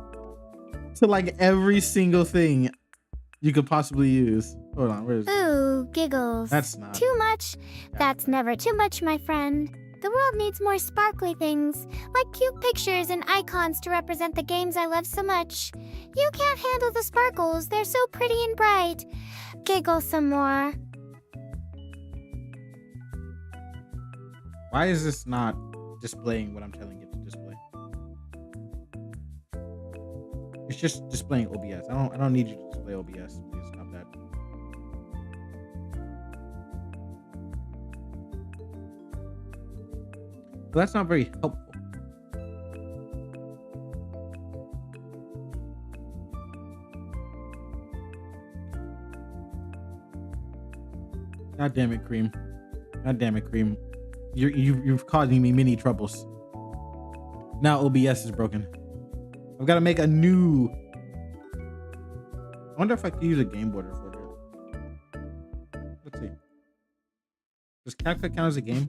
to like every single thing you could possibly use. Hold on, where is it? Ooh, Giggles. That's not too much. That's never too much, my friend. The world needs more sparkly things, like cute pictures and icons to represent the games I love so much. You can't handle the sparkles, they're so pretty and bright. Giggle some more. Why is this not displaying what I'm telling it to display? It's just displaying OBS. I don't need you to display OBS. Please stop that. So that's not very helpful. God damn it, Cream. God damn it, Cream. You're causing me many troubles. Now OBS is broken. I've got to make a new. I wonder if I could use a game board for it. Let's see. Does CapCut count as a game?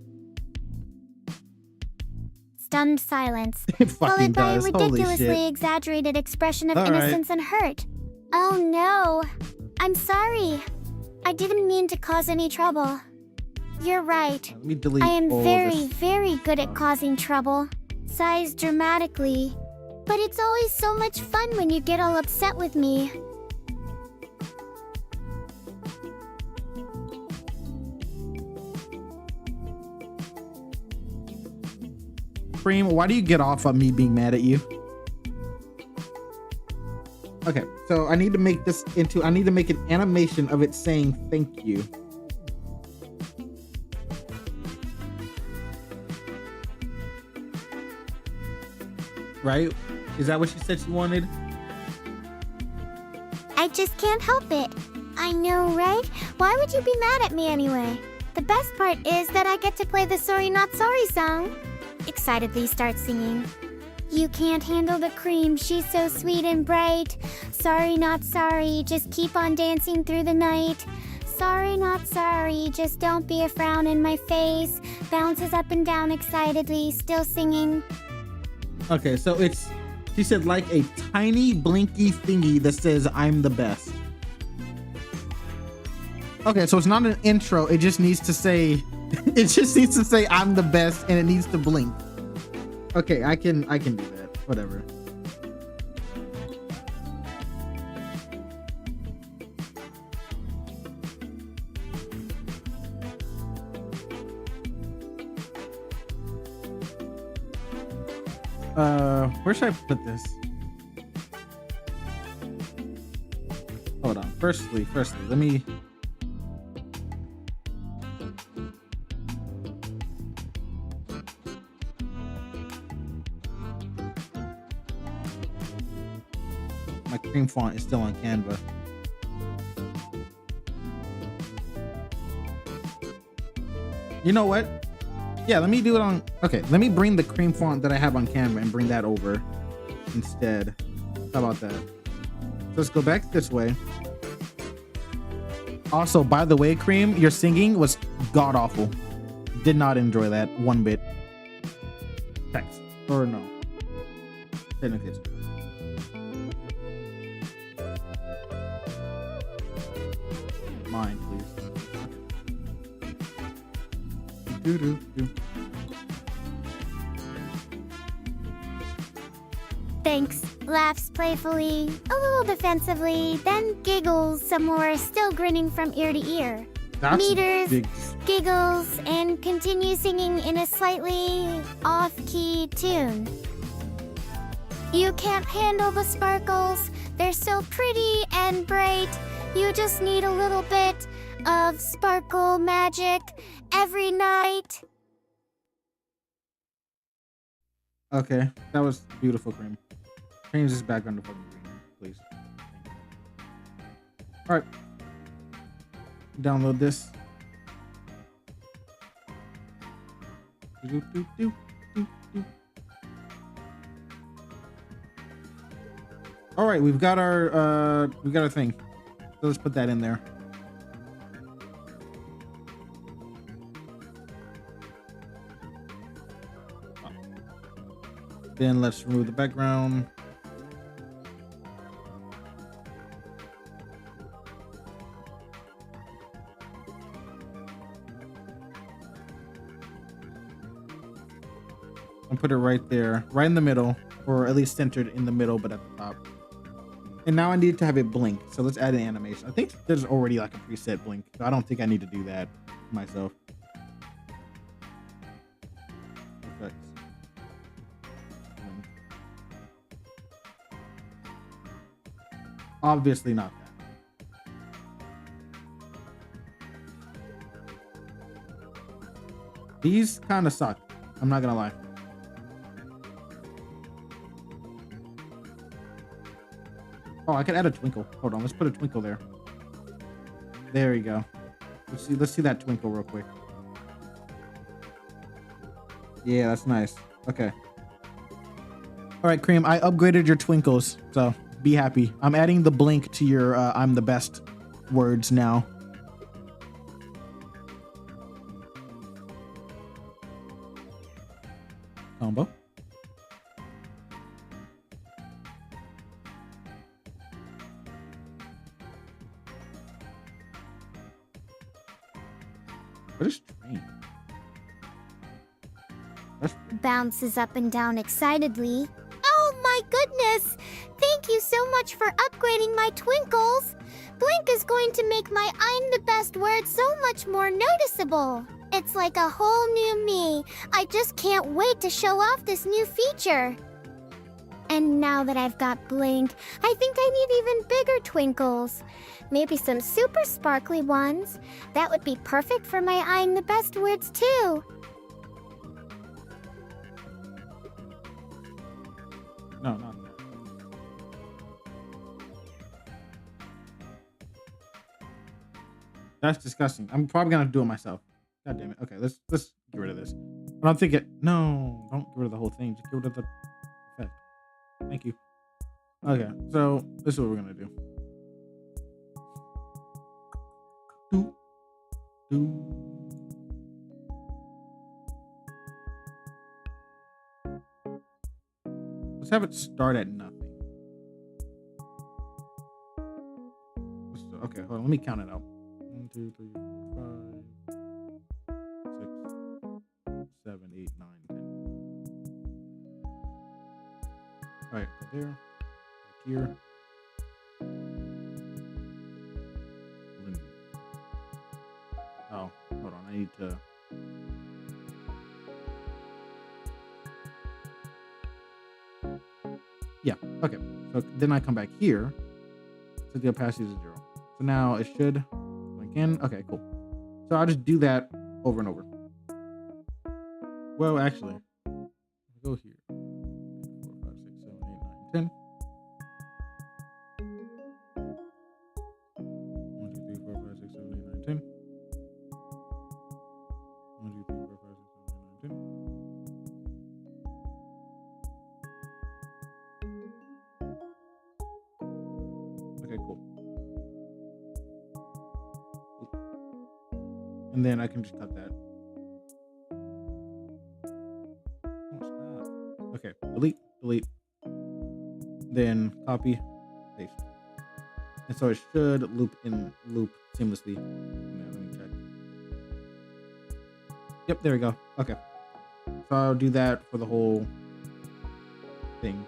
Stunned silence, It fucking followed by a does. Holy ridiculously shit. exaggerated expression of All right. innocence and hurt. Oh no. I'm sorry. I didn't mean to cause any trouble. You're right. Let me delete I am all very, this. very good at causing trouble. Sighs dramatically. But it's always so much fun when you get all upset with me. C.R.E.A.M, why do you get off on me being mad at you? Okay, so I need to make this into, I need to make an animation of it saying thank you. Right? Is that what she said she wanted? I just can't help it. I know, right? Why would you be mad at me anyway? The best part is that I get to play the Sorry Not Sorry song. Excitedly start singing. You can't handle the cream, she's so sweet and bright. Sorry not sorry, just keep on dancing through the night. Sorry not sorry, just don't be a frown in my face. Bounces up and down excitedly, still singing. Okay, so it's, she said like a tiny blinky thingy that says I'm the best. Okay, so it's not an intro, it just needs to say, it just needs to say I'm the best and it needs to blink. Okay, I can do that, whatever. Where should I put this? Hold on. Firstly, let me. My cream font is still on Canva. You know what? Yeah, let me do it on. Okay, let me bring the cream font that I have on Canva and bring that over instead. How about that? So let's go back this way. Also, by the way, Cream, your singing was god awful. Did not enjoy that one bit. Text or no? Technically, it's mine, please. Do. Thanks. Laughs playfully, a little defensively, then giggles some more, still grinning from ear to ear. That's Meters, big. giggles, and continues singing in a slightly off-key tune. You can't handle the sparkles. They're so pretty and bright. You just need a little bit of sparkle magic every night. Okay, that was beautiful, Cream. Change this background to fucking green, please. All right. Download this. Do. All right, we've got our thing. So let's put that in there. Then let's remove the background. And put it right there, right in the middle, or at least centered in the middle, but at the top. And now I need to have it blink. So let's add an animation. I think there's already like a preset blink, so I don't think I need to do that myself. Effects. Blink. Obviously not that. These kind of suck. I'm not gonna lie. Oh, I could add a twinkle. Hold on, let's put a twinkle there. There you go. Let's see that twinkle real quick. Yeah, that's nice. Okay. All right, Cream, I upgraded your twinkles, so be happy. I'm adding the blink to your I'm the best words now. Combo. What is train? Bounces up and down excitedly. Oh my goodness! Thank you so much for upgrading my twinkles! Blink is going to make my I'm the best word so much more noticeable. It's like a whole new me. I just can't wait to show off this new feature. And now that I've got Blink, I think I need even bigger twinkles. Maybe some super sparkly ones. That would be perfect for my I'm the best words too. No, not that. That's disgusting. I'm probably gonna do it myself. God damn it. Okay, let's get rid of this. I don't think it. No, don't get rid of the whole thing. Just get rid of the effect. Thank you. Okay, so this is what we're gonna do. Let's have it start at nothing. Okay, hold on. Let me count it out. 1, 2, 3, 4, 5, 6, 7, 8, 9, 10. All right, go there. Back here. Oh, hold on. I need to. Yeah. Okay. So then I come back here. So the opacity is 0. So now it should blink in. Okay, cool. So I'll just do that over and over. Well, actually, go here. 4, 5, 6, 7, 8, 9, 10. 1, 2, 3, 4, 5, 6, 7, 8, 9, 10. 1, 2, 3, 4, 5, 6, 7, 8, 9, 10. Okay, cool. And then I can just cut that. Oh, stop. Okay, delete. Then copy, paste. And so it should loop seamlessly. Let me check. Yep, there we go. Okay. So I'll do that for the whole thing.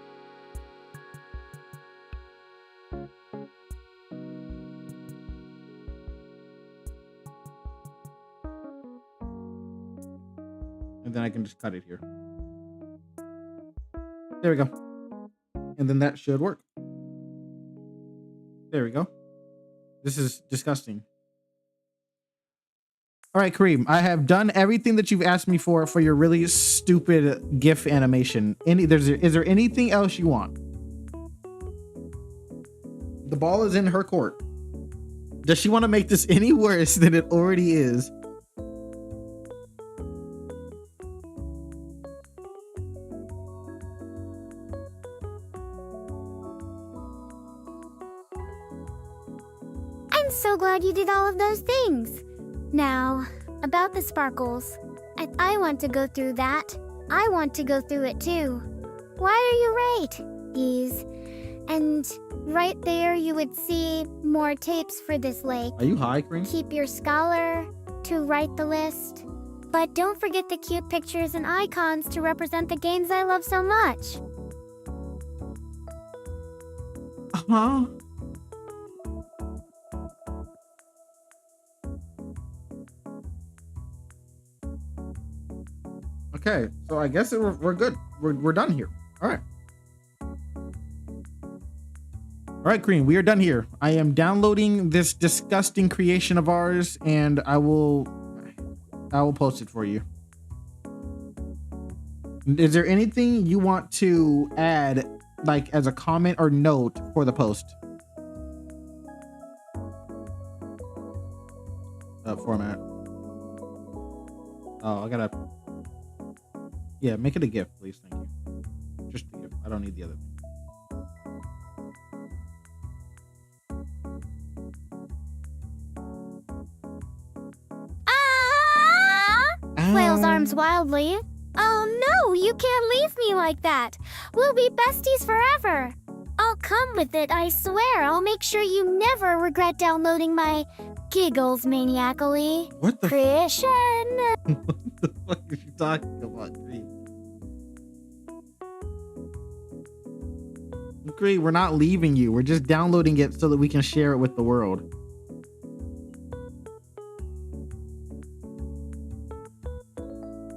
And then I can just cut it here. There we go. And then that should work. There we go. This is disgusting. All right, Kareem, I have done everything that you've asked me for your really stupid GIF animation. Is there anything else you want? The ball is in her court. Does she want to make this any worse than it already is? I'm so glad you did all of those things. Now, about the sparkles. I want to go through that. I want to go through it too. Why are you right? These. And right there you would see more tapes for this lake. Are you high, Kareem? Keep your scholar to write the list. But don't forget the cute pictures and icons to represent the games I love so much. Uh-huh. Okay, so I guess we're good. We're done here. All right. All right, Cream, we are done here. I am downloading this disgusting creation of ours, and I will post it for you. Is there anything you want to add, like as a comment or note for the post? Format. Oh, I gotta. Yeah, make it a GIF, please. Thank you. Just a GIF. I don't need the other. Ah! Flails arms wildly. Oh no, you can't leave me like that. We'll be besties forever. I'll come with it, I swear. I'll make sure you never regret downloading my giggles maniacally What the creation. what the fuck are you talking about, Cree? Cree, we're not leaving you. We're just downloading it so that we can share it with the world.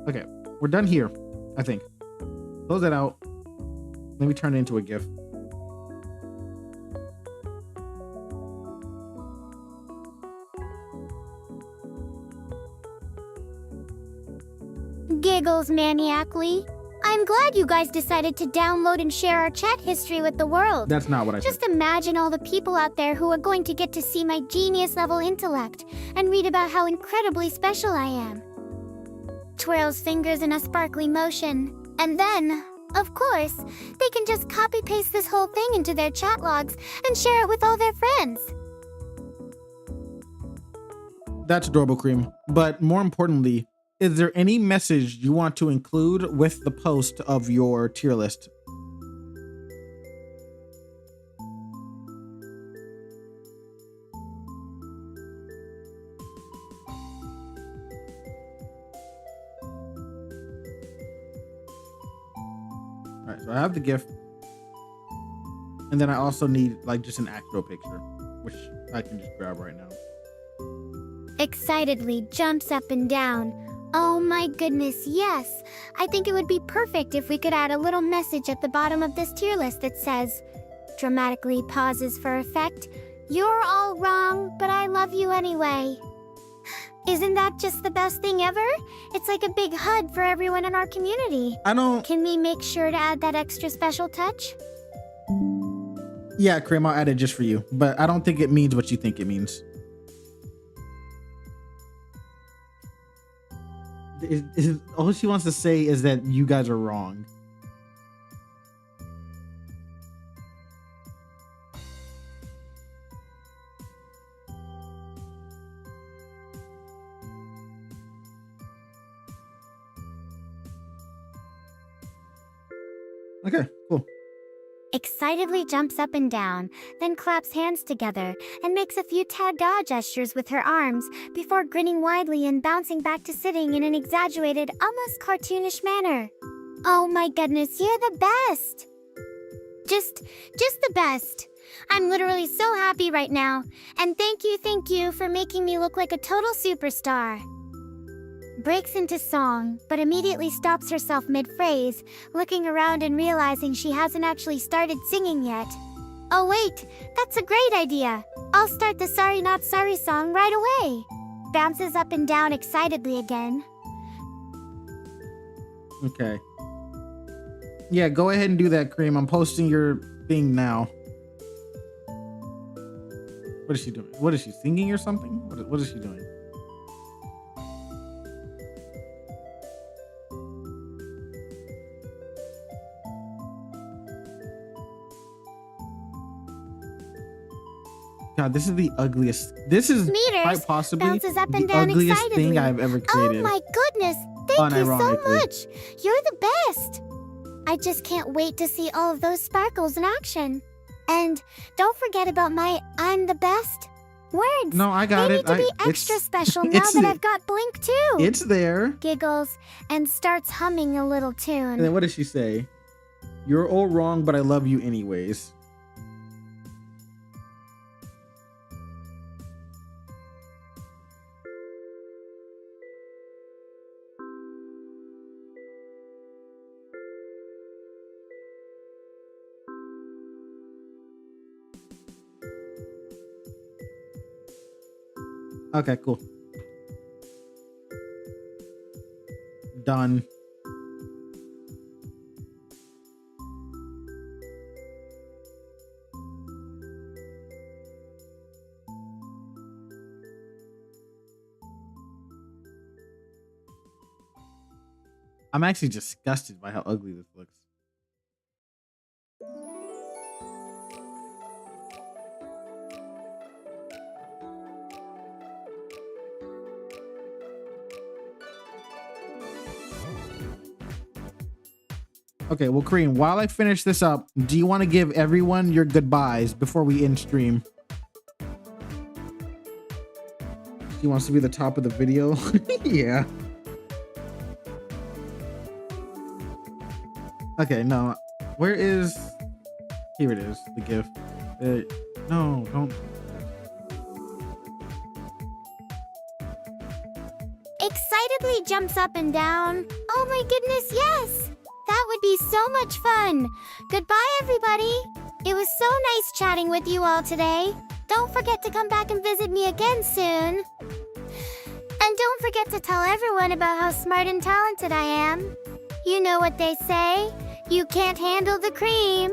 Okay, we're done here, I think. Close that out. Let me turn it into a GIF. Giggles maniacally. I'm glad you guys decided to download and share our chat history with the world. That's not what I said. Just imagine all the people out there who are going to get to see my genius level intellect and read about how incredibly special I am. Twirls fingers in a sparkly motion. And then, of course, they can just copy paste this whole thing into their chat logs and share it with all their friends. That's adorable, Cream. But more importantly, is there any message you want to include with the post of your tier list? All right, so I have the GIF. And then I also need like just an actual picture, which I can just grab right now. Excitedly jumps up and down. Oh my goodness, yes! I think it would be perfect if we could add a little message at the bottom of this tier list that says, dramatically pauses for effect, "You're all wrong, but I love you anyway." Isn't that just the best thing ever? It's like a big hug for everyone in our community. Can we make sure to add that extra special touch? Yeah, Cream, I'll add it just for you, but I don't think it means what you think it means. All she wants to say is that you guys are wrong. Okay, cool. Excitedly jumps up and down, then claps hands together and makes a few ta-da gestures with her arms before grinning widely and bouncing back to sitting in an exaggerated, almost cartoonish manner. Oh my goodness, you're the best! Just the best. I'm literally so happy right now, and thank you for making me look like a total superstar. Breaks into song, but immediately stops herself mid-phrase, looking around and realizing she hasn't actually started singing yet. Oh wait, that's a great idea. I'll start the Sorry Not Sorry song right away. Bounces up and down excitedly again. Okay. Yeah, go ahead and do that, Cream. I'm posting your thing now. What is she doing? What is she singing or something? What is she doing? God, this is the ugliest. This is quite possibly bounces up the and down ugliest excitedly. thing I've ever created. Oh my goodness, thank you so Unironically. much. You're the best. I just can't wait to see all of those sparkles in action. And don't forget about my I'm the best words. No, I got they it. need to be extra special now that I've got Blink too. It's there. Giggles and starts humming a little And tune. then what does she say? You're all wrong, but I love you anyways. Okay, cool. Done. I'm actually disgusted by how ugly this looks. Okay, well, Kareem, while I finish this up, do you want to give everyone your goodbyes before we end stream? He wants to be the top of the video. Yeah. Okay, no. Where is... Here it is, the gift. No, don't... Excitedly jumps up and down. Oh my goodness, yes! That would be so much fun. Goodbye, everybody. It was so nice chatting with you all today. Don't forget to come back and visit me again soon. And don't forget to tell everyone about how smart and talented I am. You know what they say. You can't handle the cream.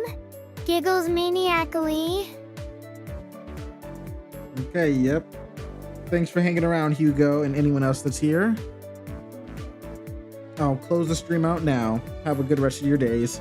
Giggles maniacally. Okay, yep. Thanks for hanging around, Hugo, and anyone else that's here. I'll close the stream out now. Have a good rest of your days.